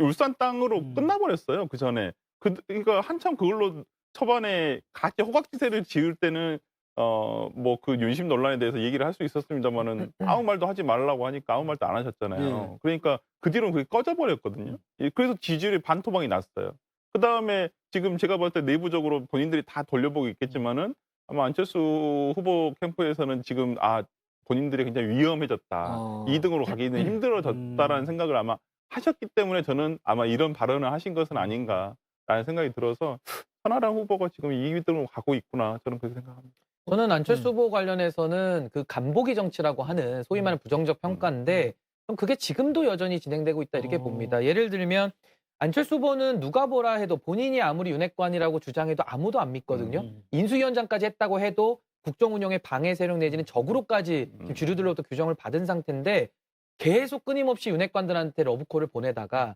울산 땅으로 끝나버렸어요. 그 전에 그러니까 한참 그걸로 초반에 같이 호각지세를 지을 때는 뭐 그 윤심 논란에 대해서 얘기를 할 수 있었습니다만은 아무 말도 하지 말라고 하니까 아무 말도 안 하셨잖아요. 예. 그러니까 그 뒤로는 그게 꺼져버렸거든요. 그래서 지지율이 반토막이 났어요. 그 다음에 지금 제가 봤을 때 내부적으로 본인들이 다 돌려보고 있겠지만은 아마 안철수 후보 캠프에서는 지금 본인들이 굉장히 위험해졌다. 2등으로 가기는 힘들어졌다라는 생각을 아마 하셨기 때문에 저는 아마 이런 발언을 하신 것은 아닌가라는 생각이 들어서 천하람 후보가 지금 2등으로 가고 있구나 저는 그렇게 생각합니다. 저는 안철수 후보 관련해서는 그 간보기 정치라고 하는 소위 말하는 부정적 평가인데 좀 그게 지금도 여전히 진행되고 있다 이렇게 봅니다. 예를 들면 안철수 후보는 누가 뭐라 해도 본인이 아무리 윤핵관이라고 주장해도 아무도 안 믿거든요. 인수위원장까지 했다고 해도 국정운영의 방해 세력 내지는 적으로까지 지금 주류들로부터 규정을 받은 상태인데 계속 끊임없이 윤핵관들한테 러브콜을 보내다가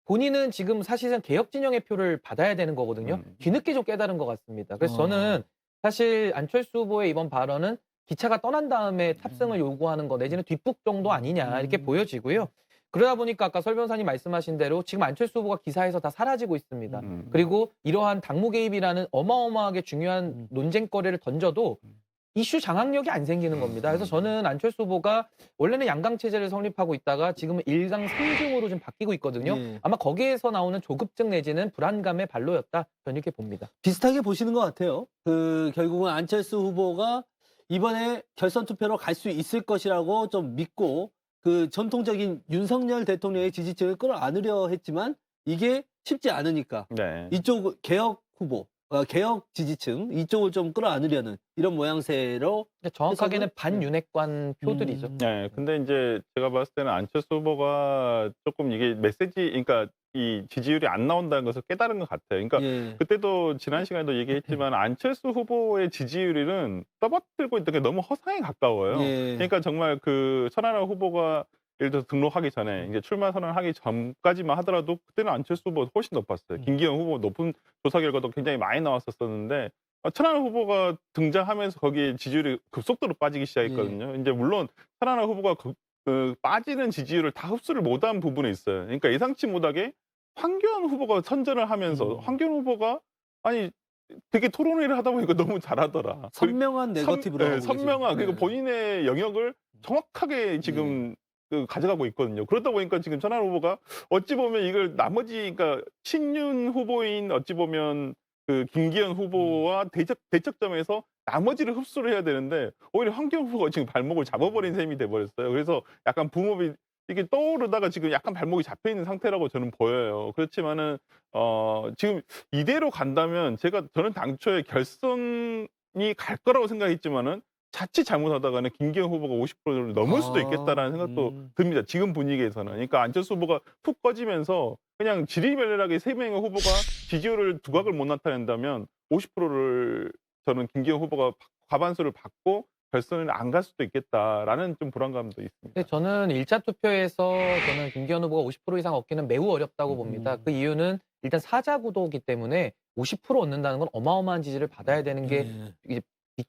본인은 지금 사실상 개혁 진영의 표를 받아야 되는 거거든요. 뒤늦게 좀 깨달은 것 같습니다. 그래서 저는 사실 안철수 후보의 이번 발언은 기차가 떠난 다음에 탑승을 요구하는 거 내지는 뒷북 정도 아니냐 이렇게 보여지고요. 그러다 보니까 아까 설 변호사님 말씀하신 대로 지금 안철수 후보가 기사에서 다 사라지고 있습니다. 그리고 이러한 당무 개입이라는 어마어마하게 중요한 논쟁거리를 던져도 이슈 장악력이 안 생기는 겁니다. 그래서 저는 안철수 후보가 원래는 양강 체제를 성립하고 있다가 지금은 1강 3중으로 좀 바뀌고 있거든요. 예. 아마 거기에서 나오는 조급증 내지는 불안감의 발로였다. 저는 이렇게 봅니다. 비슷하게 보시는 것 같아요. 결국은 안철수 후보가 이번에 결선 투표로 갈 수 있을 것이라고 좀 믿고 그 전통적인 윤석열 대통령의 지지층을 끌어안으려 했지만 이게 쉽지 않으니까 네. 이쪽 개혁 후보, 개혁 지지층 이쪽을 좀 끌어안으려는 이런 모양새로 정확하게는 해석은? 반윤핵관 표들이죠. 네, 근데 이제 제가 봤을 때는 안철수 후보가 조금 이게 그러니까 이 지지율이 안 나온다는 것을 깨달은 것 같아요. 그러니까 예. 그때도 지난 시간에도 얘기했지만 안철수 후보의 지지율은 떠받들고 있던 게 너무 허상에 가까워요. 예. 그러니까 정말 그 천하람 후보가 예를 들어서 등록하기 전에 이제 출마 선언하기 전까지만 하더라도 그때는 안철수 후보가 훨씬 높았어요. 김기현 후보 높은 조사 결과도 굉장히 많이 나왔었는데 천하람 후보가 등장하면서 거기에 지지율이 급속도로 빠지기 시작했거든요. 이제 물론 천하람 후보가 빠지는 지지율을 다 흡수를 못한 부분이 있어요. 그러니까 예상치 못하게 황교안 후보가 선전을 하면서 황교안 후보가 아니 되게 토론회를 하다 보니까 너무 잘하더라. 선명한 네거티브로 하고 선명한 계시죠. 그리고 본인의 영역을 정확하게 지금 가져가고 있거든요. 그러다 보니까 지금 천하람 후보가 어찌 보면 이걸 나머지 그러니까 친윤 후보인 어찌 보면 그 김기현 후보와 대척점에서 나머지를 흡수를 해야 되는데 오히려 황교안 후보가 지금 발목을 잡아버린 셈이 돼버렸어요. 그래서 약간 붐업이 이게 떠오르다가 지금 약간 발목이 잡혀 있는 상태라고 저는 보여요. 그렇지만은 지금 이대로 간다면 저는 당초에 결선이 갈 거라고 생각했지만은 자칫 잘못하다가는 김기현 후보가 50%를 넘을 수도 있겠다라는 생각도 듭니다. 지금 분위기에서는. 그러니까 안철수 후보가 푹 꺼지면서 그냥 지리멸렬하게 3명의 후보가 지지율을 두각을 못 나타낸다면 50%를 저는 김기현 후보가 과반수를 받고 결선을 안 갈 수도 있겠다라는 좀 불안감도 있습니다. 근데 저는 1차 투표에서 저는 김기현 후보가 50% 이상 얻기는 매우 어렵다고 봅니다. 그 이유는 일단 사자 구도이기 때문에 50% 얻는다는 건 어마어마한 지지를 받아야 되는 게 이제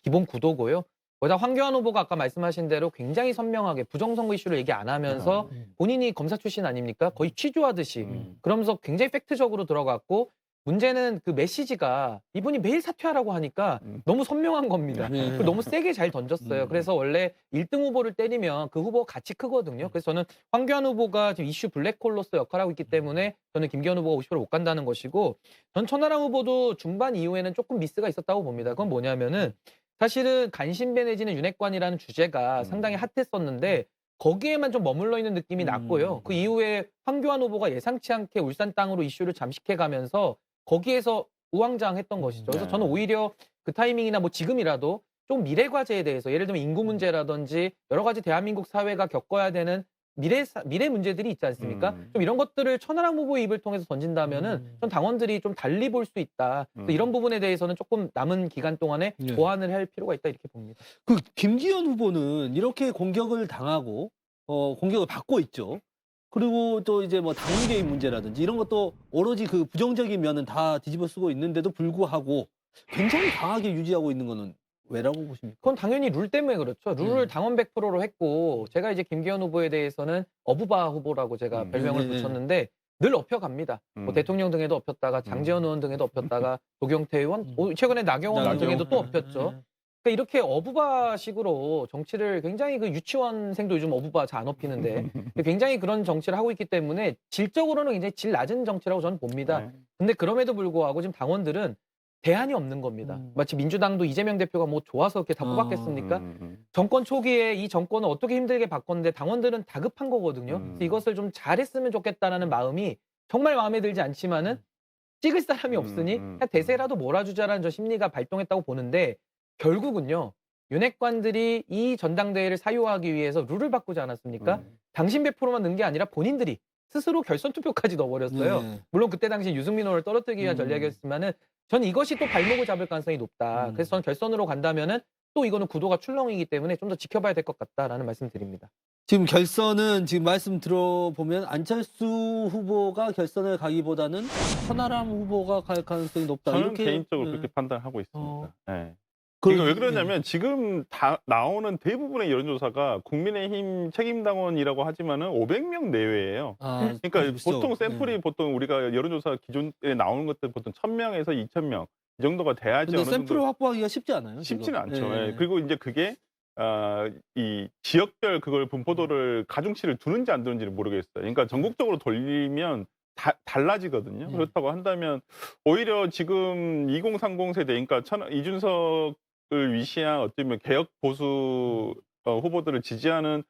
기본 구도고요. 거기다 황교안 후보가 아까 말씀하신 대로 굉장히 선명하게 부정선거 이슈를 얘기 안 하면서 본인이 검사 출신 아닙니까? 거의 취조하듯이 그러면서 굉장히 팩트적으로 들어갔고 문제는 그 메시지가 이분이 매일 사퇴하라고 하니까 너무 선명한 겁니다. 네. 그리고 너무 세게 잘 던졌어요. 그래서 원래 1등 후보를 때리면 그 후보가 가치 크거든요. 그래서 저는 황교안 후보가 지금 이슈 블랙홀로서 역할을 하고 있기 때문에 저는 김기현 후보가 50% 못 간다는 것이고, 전 천하람 후보도 중반 이후에는 조금 미스가 있었다고 봅니다. 그건 뭐냐면은 사실은 간신배 내지는 윤핵관이라는 주제가 상당히 핫했었는데 거기에만 좀 머물러 있는 느낌이 났고요. 그 이후에 황교안 후보가 예상치 않게 울산 땅으로 이슈를 잠식해가면서 거기에서 우왕좌왕했던 것이죠. 그래서 네. 저는 오히려 그 타이밍이나 뭐 지금이라도 좀 미래 과제에 대해서, 예를 들면 인구 문제라든지 여러 가지 대한민국 사회가 겪어야 되는 미래 문제들이 있지 않습니까? 좀 이런 것들을 천하람 후보의 입을 통해서 던진다면은 좀 당원들이 좀 달리 볼 수 있다. 그래서 이런 부분에 대해서는 조금 남은 기간 동안에 네. 보완을 할 필요가 있다 이렇게 봅니다. 그 김기현 후보는 이렇게 공격을 당하고 공격을 받고 있죠. 그리고 또 이제 뭐 당원 개입 문제라든지 이런 것도 오로지 그 부정적인 면은 다 뒤집어 쓰고 있는데도 불구하고 굉장히 강하게 유지하고 있는 거는 왜라고 보십니까? 그건 당연히 룰 때문에 그렇죠. 룰을 당원 100%로 했고, 제가 이제 김기현 후보에 대해서는 어부바 후보라고 제가 별명을 네네. 붙였는데 늘 업혀갑니다. 뭐 대통령 등에도 업혔다가 장제원 의원 등에도 업혔다가 도경태 의원, 최근에 나경원 의원 등에도 또 업혔죠. 그러니까 이렇게 어부바식으로 정치를 굉장히, 그 유치원생도 요즘 어부바 잘 안 업히는데 굉장히 그런 정치를 하고 있기 때문에 질적으로는 굉장히 질 낮은 정치라고 저는 봅니다. 네. 근데 그럼에도 불구하고 지금 당원들은 대안이 없는 겁니다. 마치 민주당도 이재명 대표가 뭐 좋아서 이렇게 다 뽑았겠습니까? 정권 초기에 이 정권을 어떻게 힘들게 바꿨는데 당원들은 다급한 거거든요. 그래서 이것을 좀 잘했으면 좋겠다라는 마음이 정말 마음에 들지 않지만은 찍을 사람이 없으니 그냥 대세라도 몰아주자라는 저 심리가 발동했다고 보는데, 결국은요, 윤핵관들이 이 전당대회를 사유화하기 위해서 룰을 바꾸지 않았습니까? 당신 100%만 넣은 게 아니라 본인들이 스스로 결선 투표까지 넣어버렸어요. 네. 물론 그때 당시 유승민 의원을 떨어뜨리기 위한 전략이었지만은 저는 이것이 또 발목을 잡을 가능성이 높다. 그래서 저는 결선으로 간다면은 또 이거는 구도가 출렁이기 때문에 좀 더 지켜봐야 될 것 같다라는 말씀 드립니다. 지금 결선은 지금 말씀 들어보면 안철수 후보가 결선을 가기보다는 천하람 후보가 갈 가능성이 높다. 저는 이렇게 개인적으로 그렇게 판단하고 있습니다. 어. 네. 그- 이거 왜 그러냐면 지금 다 나오는 대부분의 여론조사가 국민의힘 책임당원이라고 하지만은 500명 내외예요. 아, 그러니까 그렇죠. 보통 샘플이 네. 보통 우리가 여론조사 기존에 나오는 것들 보통 1000명에서 2000명 이 정도가 돼야지 근데 어느 샘플을 정도 확보하기가 쉽지 않아요. 쉽지는 지금. 않죠. 네. 예. 그리고 이제 그게 이 지역별 그걸 분포도를 가중치를 두는지 안 두는지를 모르겠어요. 그러니까 전국적으로 돌리면 달라지거든요. 그렇다고 한다면 오히려 지금 2030 세대, 그러니까 이준석을 위시한 어쩌면 개혁 보수 후보들을 지지하는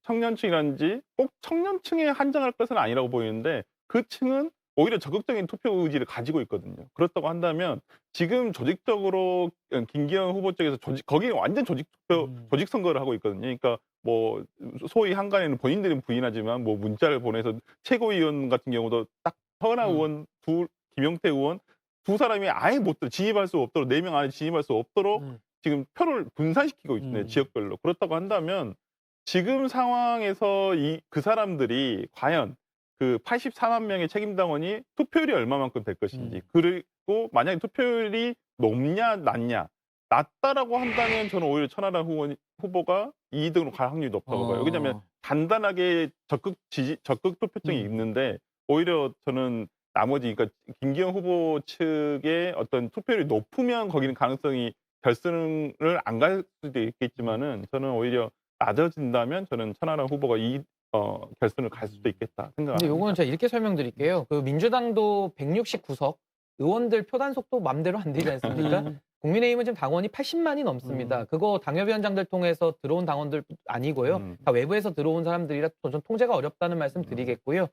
청년층이라든지 꼭 청년층에 한정할 것은 아니라고 보이는데 그 층은 오히려 적극적인 투표 의지를 가지고 있거든요. 그렇다고 한다면 지금 조직적으로 김기현 후보 쪽에서 거기는 완전 조직 선거를 하고 있거든요. 그러니까 뭐 소위 한간에는 본인들은 부인하지만 뭐 문자를 보내서 최고위원 같은 경우도 딱 허은하 의원, 김용태 의원 두 사람이 아예 못 진입할 수 없도록 4명 안에 진입할 수 없도록 지금 표를 분산시키고 있네요. 지역별로. 그렇다고 한다면 지금 상황에서 그 사람들이 과연 그 84만 명의 책임당원이 투표율이 얼마만큼 될 것인지, 그리고 만약에 투표율이 높냐 낮냐, 낮다라고 한다면 저는 오히려 천하람 후보가 2등으로 갈 확률이 높다고 봐요. 왜냐하면 단단하게 적극 투표층이 있는데 오히려 저는 나머지, 그러니까 김기현 후보 측의 어떤 투표율이 높으면 거기는 가능성이 결승을 안 갈 수도 있겠지만은 저는 오히려 낮아진다면 저는 천하람 후보가 결선을 갈 수도 있겠다 생각합니다. 근데 요거는 제가 이렇게 설명드릴게요. 그 민주당도 169석 의원들 표단속도 맘대로 안 되지 않습니까? 국민의힘은 지금 당원이 80만이 넘습니다. 그거 당협위원장들 통해서 들어온 당원들 아니고요. 다 외부에서 들어온 사람들이라 전 통제가 어렵다는 말씀 드리겠고요.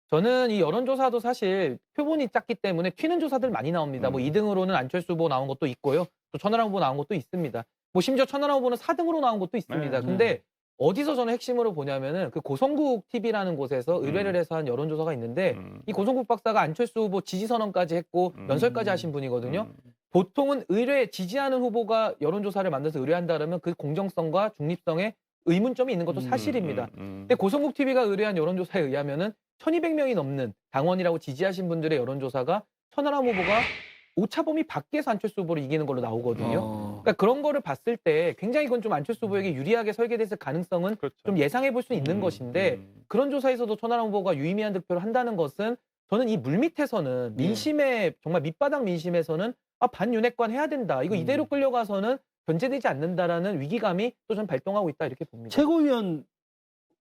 저는 이 여론조사도 사실 표본이 작기 때문에 튀는 조사들 많이 나옵니다. 뭐 2등으로는 안철수 후보 나온 것도 있고요. 또 천하람 후보 나온 것도 있습니다. 뭐 심지어 천하람 후보는 4등으로 나온 것도 있습니다. 근데 어디서 저는 핵심으로 보냐면은 그 고성국 TV라는 곳에서 의뢰를 해서 한 여론조사가 있는데 이 고성국 박사가 안철수 후보 지지 선언까지 했고 연설까지 하신 분이거든요. 보통은 지지하는 후보가 여론조사를 만들어서 의뢰한다 그러면 그 공정성과 중립성에 의문점이 있는 것도 사실입니다. 근데 고성국 TV가 의뢰한 여론조사에 의하면은 1200명이 넘는 당원이라고 지지하신 분들의 여론조사가 천하람 후보가 오차범위 밖에서 안철수 후보를 이기는 걸로 나오거든요. 그러니까 그런 거를 봤을 때 굉장히 이건 좀 안철수 후보에게 유리하게 설계됐을 가능성은 그렇죠. 좀 예상해 볼 수 있는 것인데, 그런 조사에서도 천하람 후보가 유의미한 득표를 한다는 것은 저는 이 물밑에서는 네. 민심의 정말 밑바닥 민심에서는 반윤핵관 해야 된다. 이거 이대로 끌려가서는 견제되지 않는다라는 위기감이 또 전 발동하고 있다 이렇게 봅니다. 최고위원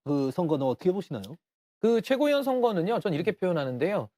그 선거는 어떻게 보시나요? 그 최고위원 선거는요. 전 이렇게 표현하는데요.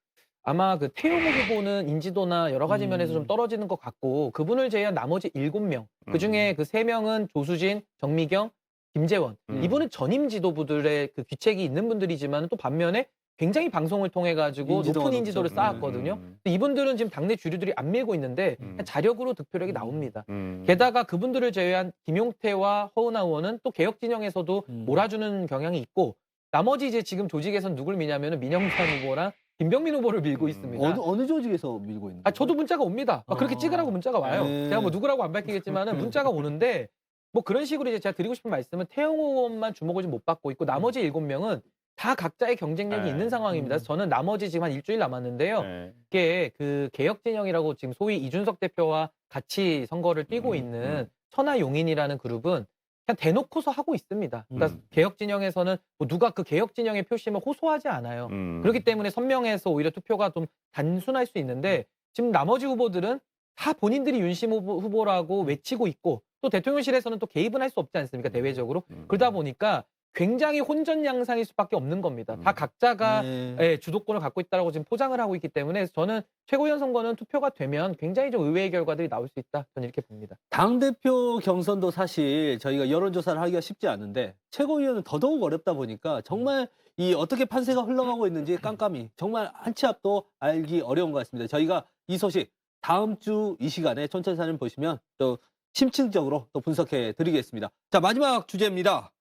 아마 그 태용호 후보는 인지도나 여러 가지 면에서 좀 떨어지는 것 같고 그분을 제외한 나머지 7명 그중에 그 3명은 조수진, 정미경, 김재원 이분은 전임 지도부들의 그 귀책이 있는 분들이지만 또 반면에 굉장히 방송을 통해 가지고 인지도가 높은 인지도를 높죠. 쌓았거든요. 근데 이분들은 지금 당내 주류들이 안 밀고 있는데 그냥 자력으로 득표력이 나옵니다. 게다가 그분들을 제외한 김용태와 허은하 의원은 또 개혁 진영에서도 몰아주는 경향이 있고 나머지 이제 지금 조직에선 누굴 미냐면은 민영찬 후보랑 김병민 후보를 밀고 있습니다. 어느 조직에서 밀고 있는 거예요? 저도 문자가 옵니다. 그렇게 찍으라고 문자가 와요. 네. 제가 뭐 누구라고 안 밝히겠지만은 문자가 오는데 뭐 그런 식으로 이제 제가 드리고 싶은 말씀은 태영호 의원만 주목을 좀 못 받고 있고 나머지 7명은 다 각자의 경쟁력이 네. 있는 상황입니다. 그래서 저는 나머지 지금 한 일주일 남았는데요. 네. 이게 그 개혁 진영이라고 지금 소위 이준석 대표와 같이 선거를 뛰고 있는 천하용인이라는 그룹은 그냥 대놓고서 하고 있습니다. 그러니까 개혁 진영에서는 뭐 누가 그 개혁 진영의 표심을 호소하지 않아요. 그렇기 때문에 선명해서 오히려 투표가 좀 단순할 수 있는데 지금 나머지 후보들은 다 본인들이 윤심 후보라고 외치고 있고 또 대통령실에서는 또 개입은 할 수 없지 않습니까? 대외적으로. 그러다 보니까 굉장히 혼전 양상일 수밖에 없는 겁니다. 다 각자가 네. 주도권을 갖고 있다라고 지금 포장을 하고 있기 때문에 저는 최고위원 선거는 투표가 되면 굉장히 좀 의외의 결과들이 나올 수 있다. 저는 이렇게 봅니다. 당대표 경선도 사실 저희가 여론조사를 하기가 쉽지 않은데 최고위원은 더더욱 어렵다 보니까 정말 이 어떻게 판세가 흘러가고 있는지 깜깜이 정말 한 치 앞도 알기 어려운 것 같습니다. 저희가 이 소식 다음 주 이 시간에 촌철살인 보시면 또 심층적으로 또 분석해 드리겠습니다. 자, 마지막 주제입니다.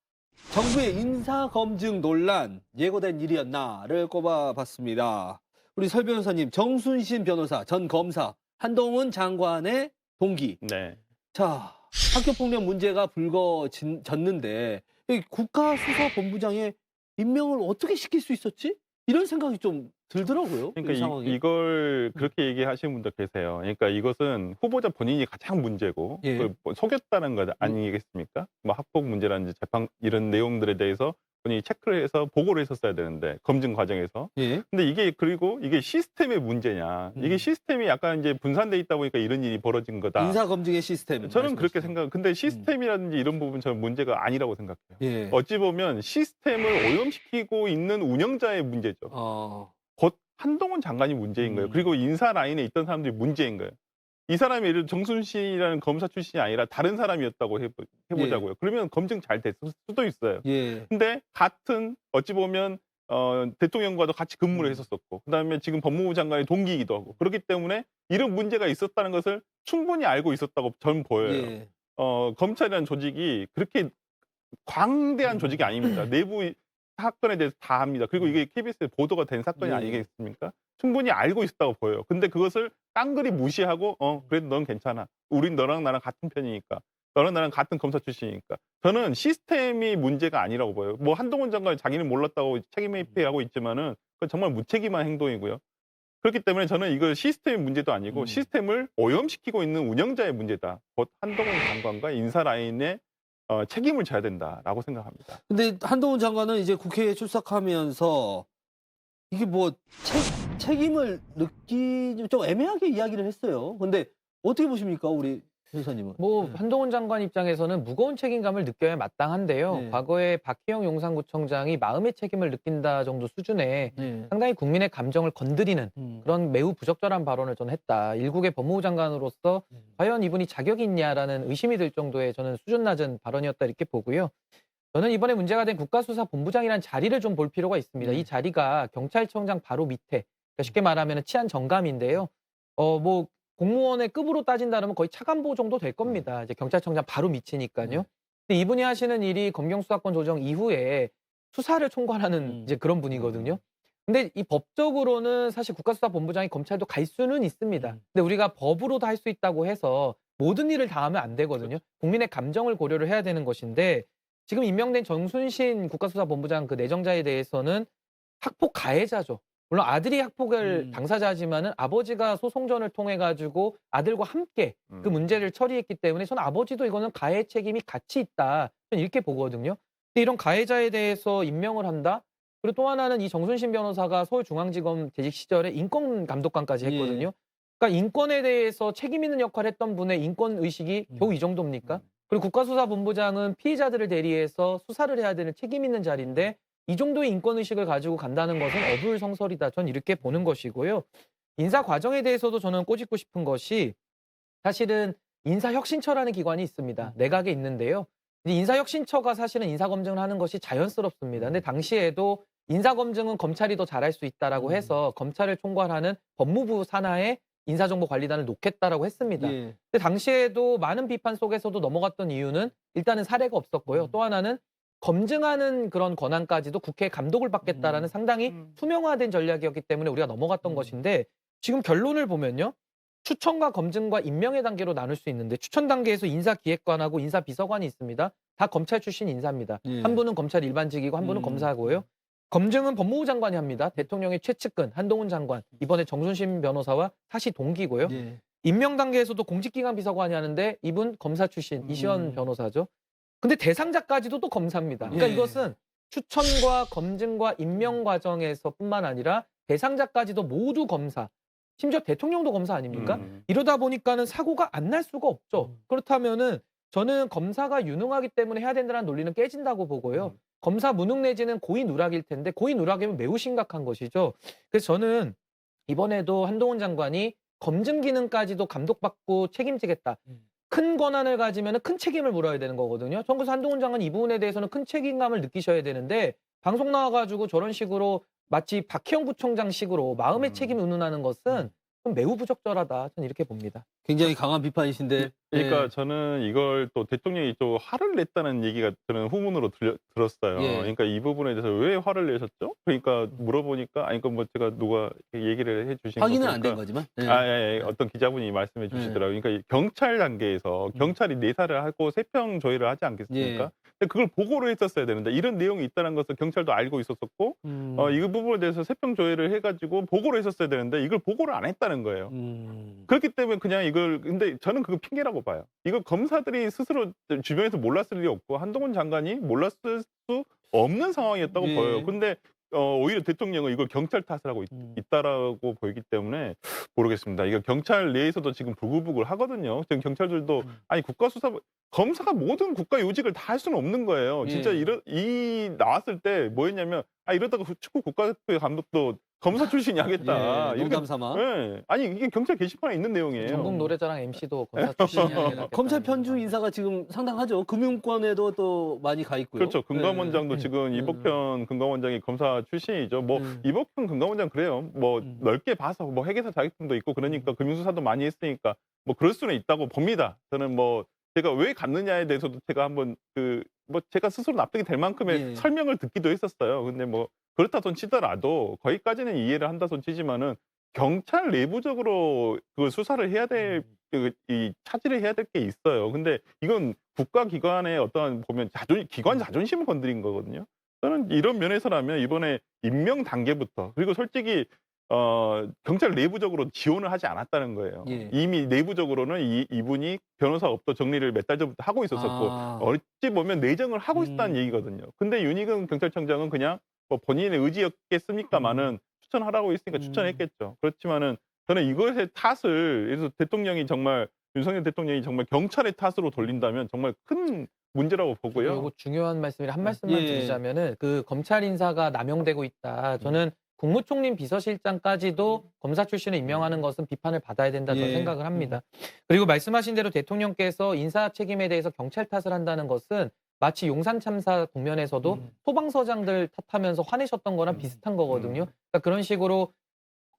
정부의 인사검증 논란 예고된 일이었나를 꼽아봤습니다. 우리 설 변호사님, 정순신 변호사, 전 검사, 한동훈 장관의 동기. 네. 자, 학교폭력 문제가 불거졌는데 이 국가수사본부장의 임명을 어떻게 시킬 수 있었지? 이런 생각이 좀 들더라고요. 그러니까 이 상황이. 이걸 그렇게 얘기하시는 분들 계세요. 그러니까 이것은 후보자 본인이 가장 문제고 예. 그걸 뭐 속였다는 것 아니겠습니까? 뭐 학폭 문제라든지 재판 이런 내용들에 대해서 본인이 체크를 해서 보고를 했었어야 되는데 검증 과정에서. 예. 근데 이게 그리고 이게 시스템의 문제냐? 이게 시스템이 약간 이제 분산돼 있다 보니까 이런 일이 벌어진 거다. 인사검증의 시스템. 저는 그렇게 말씀하시죠. 근데 시스템이라든지 이런 부분 저는 문제가 아니라고 생각해요. 예. 어찌 보면 시스템을 오염시키고 있는 운영자의 문제죠. 곧 한동훈 장관이 문제인 거예요. 그리고 인사 라인에 있던 사람들이 문제인 거예요. 이 사람이 예를 들어 정순신이라는 검사 출신이 아니라 다른 사람이었다고 해보자고요. 그러면 검증 잘 됐을 수도 있어요. 예. 근데 같은 어찌 보면 대통령과도 같이 근무를 했었었고 그다음에 지금 법무부 장관의 동기이기도 하고 그렇기 때문에 이런 문제가 있었다는 것을 충분히 알고 있었다고 저는 보여요. 예. 검찰이라는 조직이 그렇게 광대한 조직이 아닙니다. 내부 사건에 대해서 다 합니다. 그리고 이게 KBS에 보도가 된 사건이 예. 아니겠습니까? 충분히 알고 있었다고 보여요. 근데 그것을 깡그리 무시하고 그래도 넌 괜찮아. 우린 너랑 나랑 같은 편이니까. 너랑 나랑 같은 검사 출신이니까. 저는 시스템이 문제가 아니라고 보여요. 뭐 한동훈 장관이 자기는 몰랐다고 책임회피하고 있지만은 그건 정말 무책임한 행동이고요. 그렇기 때문에 저는 이거 시스템의 문제도 아니고 시스템을 오염시키고 있는 운영자의 문제다. 곧 한동훈 장관과 인사 라인에 책임을 져야 된다라고 생각합니다. 근데 한동훈 장관은 이제 국회에 출석하면서 이게 뭐 책임을 좀 애매하게 이야기를 했어요. 근데 어떻게 보십니까, 우리 변호사님은? 뭐 한동훈 장관 입장에서는 무거운 책임감을 느껴야 마땅한데요. 네. 과거에 박희영 용산구청장이 마음의 책임을 느낀다 정도 수준의 네. 상당히 국민의 감정을 건드리는 그런 매우 부적절한 발언을 저는 했다. 일국의 법무부 장관으로서 과연 이분이 자격이 있냐라는 의심이 들 정도의 저는 수준 낮은 발언이었다 이렇게 보고요. 저는 이번에 문제가 된 국가수사본부장이라는 자리를 좀 볼 필요가 있습니다. 이 자리가 경찰청장 바로 밑에, 그러니까 쉽게 말하면 치안 정감인데요. 뭐 공무원의 급으로 따진다면 거의 차관보 정도 될 겁니다. 이제 경찰청장 바로 밑이니까요. 근데 이분이 하시는 일이 검경수사권 조정 이후에 수사를 총괄하는 이제 그런 분이거든요. 근데 이 법적으로는 사실 국가수사본부장이 검찰도 갈 수는 있습니다. 근데 우리가 법으로도 할 수 있다고 해서 모든 일을 다 하면 안 되거든요. 국민의 감정을 고려를 해야 되는 것인데 지금 임명된 정순신 국가수사본부장 그 내정자에 대해서는 학폭 가해자죠. 물론 아들이 학폭을 당사자지만은 아버지가 소송전을 통해 가지고 아들과 함께 그 문제를 처리했기 때문에 저는 아버지도 이거는 가해 책임이 같이 있다. 저는 이렇게 보거든요. 근데 이런 가해자에 대해서 임명을 한다. 그리고 또 하나는 이 정순신 변호사가 서울중앙지검 재직 시절에 인권감독관까지 했거든요. 그러니까 인권에 대해서 책임 있는 역할을 했던 분의 인권 의식이 겨우 이 정도입니까? 그리고 국가수사본부장은 피의자들을 대리해서 수사를 해야 되는 책임 있는 자리인데 이 정도의 인권 의식을 가지고 간다는 것은 어불성설이다. 전 이렇게 보는 것이고요. 인사 과정에 대해서도 저는 꼬집고 싶은 것이 사실은 인사혁신처라는 기관이 있습니다. 내각에 있는데요. 인사혁신처가 사실은 인사검증을 하는 것이 자연스럽습니다. 근데 당시에도 인사검증은 검찰이 더 잘할 수 있다라고 해서 검찰을 총괄하는 법무부 산하에 인사정보관리단을 놓겠다라고 했습니다. 예. 근데 당시에도 많은 비판 속에서도 넘어갔던 이유는 일단은 사례가 없었고요. 또 하나는 검증하는 그런 권한까지도 국회 감독을 받겠다라는 상당히 투명화된 전략이었기 때문에 우리가 넘어갔던 것인데 지금 결론을 보면요. 추천과 검증과 임명의 단계로 나눌 수 있는데 추천 단계에서 인사기획관하고 인사비서관이 있습니다. 다 검찰 출신 인사입니다. 예. 한 분은 검찰 일반직이고 한 분은 검사고요. 검증은 법무부 장관이 합니다. 대통령의 최측근 한동훈 장관, 이번에 정순신 변호사와 사시 동기고요. 예. 임명 단계에서도 공직기관 비서관이 하는데 이분 검사 출신 이시연 변호사죠. 근데 대상자까지도 또 검사입니다. 그러니까 예. 이것은 추천과 검증과 임명 과정에서뿐만 아니라 대상자까지도 모두 검사. 심지어 대통령도 검사 아닙니까? 이러다 보니까는 사고가 안 날 수가 없죠. 그렇다면은 저는 검사가 유능하기 때문에 해야 된다는 논리는 깨진다고 보고요. 검사 무능 내지는 고의 누락일 텐데 고의 누락이면 매우 심각한 것이죠. 그래서 저는 이번에도 한동훈 장관이 검증 기능까지도 감독받고 책임지겠다. 큰 권한을 가지면 큰 책임을 물어야 되는 거거든요. 전 그래서 한동훈 장관 이 부분에 대해서는 큰 책임감을 느끼셔야 되는데 방송 나와가지고 저런 식으로 마치 박희영 부총장식으로 마음의 책임을 운운하는 것은 좀 매우 부적절하다. 저는 이렇게 봅니다. 굉장히 강한 비판이신데. 그러니까 예. 저는 이걸 또 대통령이 또 화를 냈다는 얘기가 저는 후문으로 들었어요. 예. 그러니까 이 부분에 대해서 왜 화를 내셨죠? 그러니까 물어보니까 아니 뭐 제가 누가 얘기를 해주신 확인은 거 안 된 보니까 거지만. 예. 예. 어떤 기자분이 말씀해 주시더라고요. 그러니까 이 경찰 단계에서 경찰이 내사를 하고 세평 조회를 하지 않겠습니까? 예. 근데 그걸 보고를 했었어야 되는데 이런 내용이 있다는 것을 경찰도 알고 있었었고 이 부분에 대해서 세평 조회를 해가지고 보고를 했었어야 되는데 이걸 보고를 안 했다는 거예요. 그렇기 때문에 그냥 이걸 근데 저는 그거 핑계라고 봐요. 이거 검사들이 스스로 주변에서 몰랐을 리 없고 한동훈 장관이 몰랐을 수 없는 상황이었다고 예. 보여요. 근데 오히려 대통령은 이걸 경찰 탓을 하고 있다라고 보이기 때문에 모르겠습니다. 이거 경찰 내에서도 지금 부글부글 하거든요. 지금 경찰들도 아니 국가수사부 검사가 모든 국가 요직을 다 할 수는 없는 거예요. 진짜 예. 이 나왔을 때 뭐였냐면 이러다가 축구 국가대표 감독도 검사 출신이 하겠다. 예, 농담 삼아. 예. 아니 이게 경찰 게시판에 있는 내용이에요. 전국 노래자랑 MC도 검사 출신이야. 검찰 편중 인사가 지금 상당하죠. 금융권에도 또 많이 가 있고요. 그렇죠. 금감원장도 예. 지금 이복현 금감원장이 검사 출신이죠. 뭐 이복현 금감원장 그래요. 뭐 넓게 봐서 뭐 회계사 자격증도 있고 그러니까 금융수사도 많이 했으니까 뭐 그럴 수는 있다고 봅니다. 저는 뭐 제가 왜 갔느냐에 대해서도 제가 한번 뭐 제가 스스로 납득이 될 만큼의 예. 설명을 듣기도 했었어요. 근데 뭐 그렇다 손 치더라도 거기까지는 이해를 한다 손 치지만은 경찰 내부적으로 그 수사를 해야 될 이 차지를 해야 될 게 있어요. 근데 이건 국가기관의 어떠한 보면 기관 자존심을 건드린 거거든요. 저는 이런 면에서라면 이번에 임명 단계부터 그리고 솔직히 경찰 내부적으로 지원을 하지 않았다는 거예요. 예. 이미 내부적으로는 이분이 변호사 업도 정리를 몇 달 전부터 하고 있었었고 어찌 보면 내정을 하고 있었다는 얘기거든요. 근데 윤희근 경찰청장은 그냥 뭐 본인의 의지였겠습니까마는 추천하라고 했으니까 추천했겠죠. 그렇지만은 저는 이것의 탓을 그래서 대통령이 정말 윤석열 대통령이 정말 경찰의 탓으로 돌린다면 정말 큰 문제라고 보고요. 그리고 중요한 말씀이라 한 말씀만 예. 드리자면은 그 검찰 인사가 남용되고 있다. 저는 국무총리 비서실장까지도 검사 출신을 임명하는 것은 비판을 받아야 된다 저는 예. 생각을 합니다. 그리고 말씀하신 대로 대통령께서 인사 책임에 대해서 경찰 탓을 한다는 것은 마치 용산 참사 국면에서도 소방서장들 탓하면서 화내셨던 거랑 비슷한 거거든요. 그러니까 그런 식으로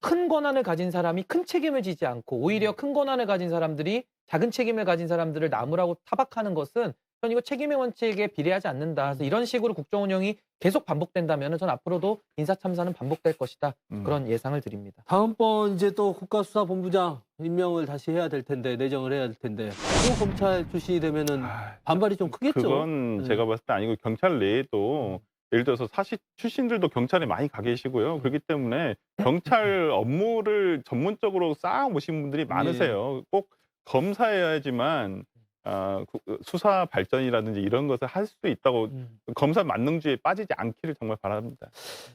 큰 권한을 가진 사람이 큰 책임을 지지 않고 오히려 큰 권한을 가진 사람들이 작은 책임을 가진 사람들을 나무라고 타박하는 것은 전 이거 책임의 원칙에 비례하지 않는다. 그래서 이런 식으로 국정 운영이 계속 반복된다면 전 앞으로도 인사 참사는 반복될 것이다. 그런 예상을 드립니다. 다음번 이제 또 국가수사본부장 임명을 다시 해야 될 텐데 내정을 해야 될 텐데 또 검찰 출신이 되면은 반발이 좀 크겠죠. 그건 제가 봤을 때 아니고 경찰 내에도 예를 들어서 사실 출신들도 경찰에 많이 가 계시고요. 그렇기 때문에 경찰 업무를 전문적으로 쌓아오신 분들이 많으세요. 꼭 검사여야지만 수사 발전이라든지 이런 것을 할 수도 있다고 검사 만능주의에 빠지지 않기를 정말 바랍니다.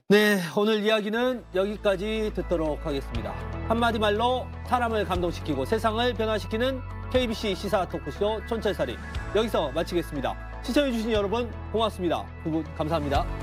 네, 오늘 이야기는 여기까지 듣도록 하겠습니다. 한마디 말로 사람을 감동시키고 세상을 변화시키는 KBC 시사 토크쇼 촌철살인 여기서 마치겠습니다. 시청해주신 여러분 고맙습니다. 두 분 감사합니다.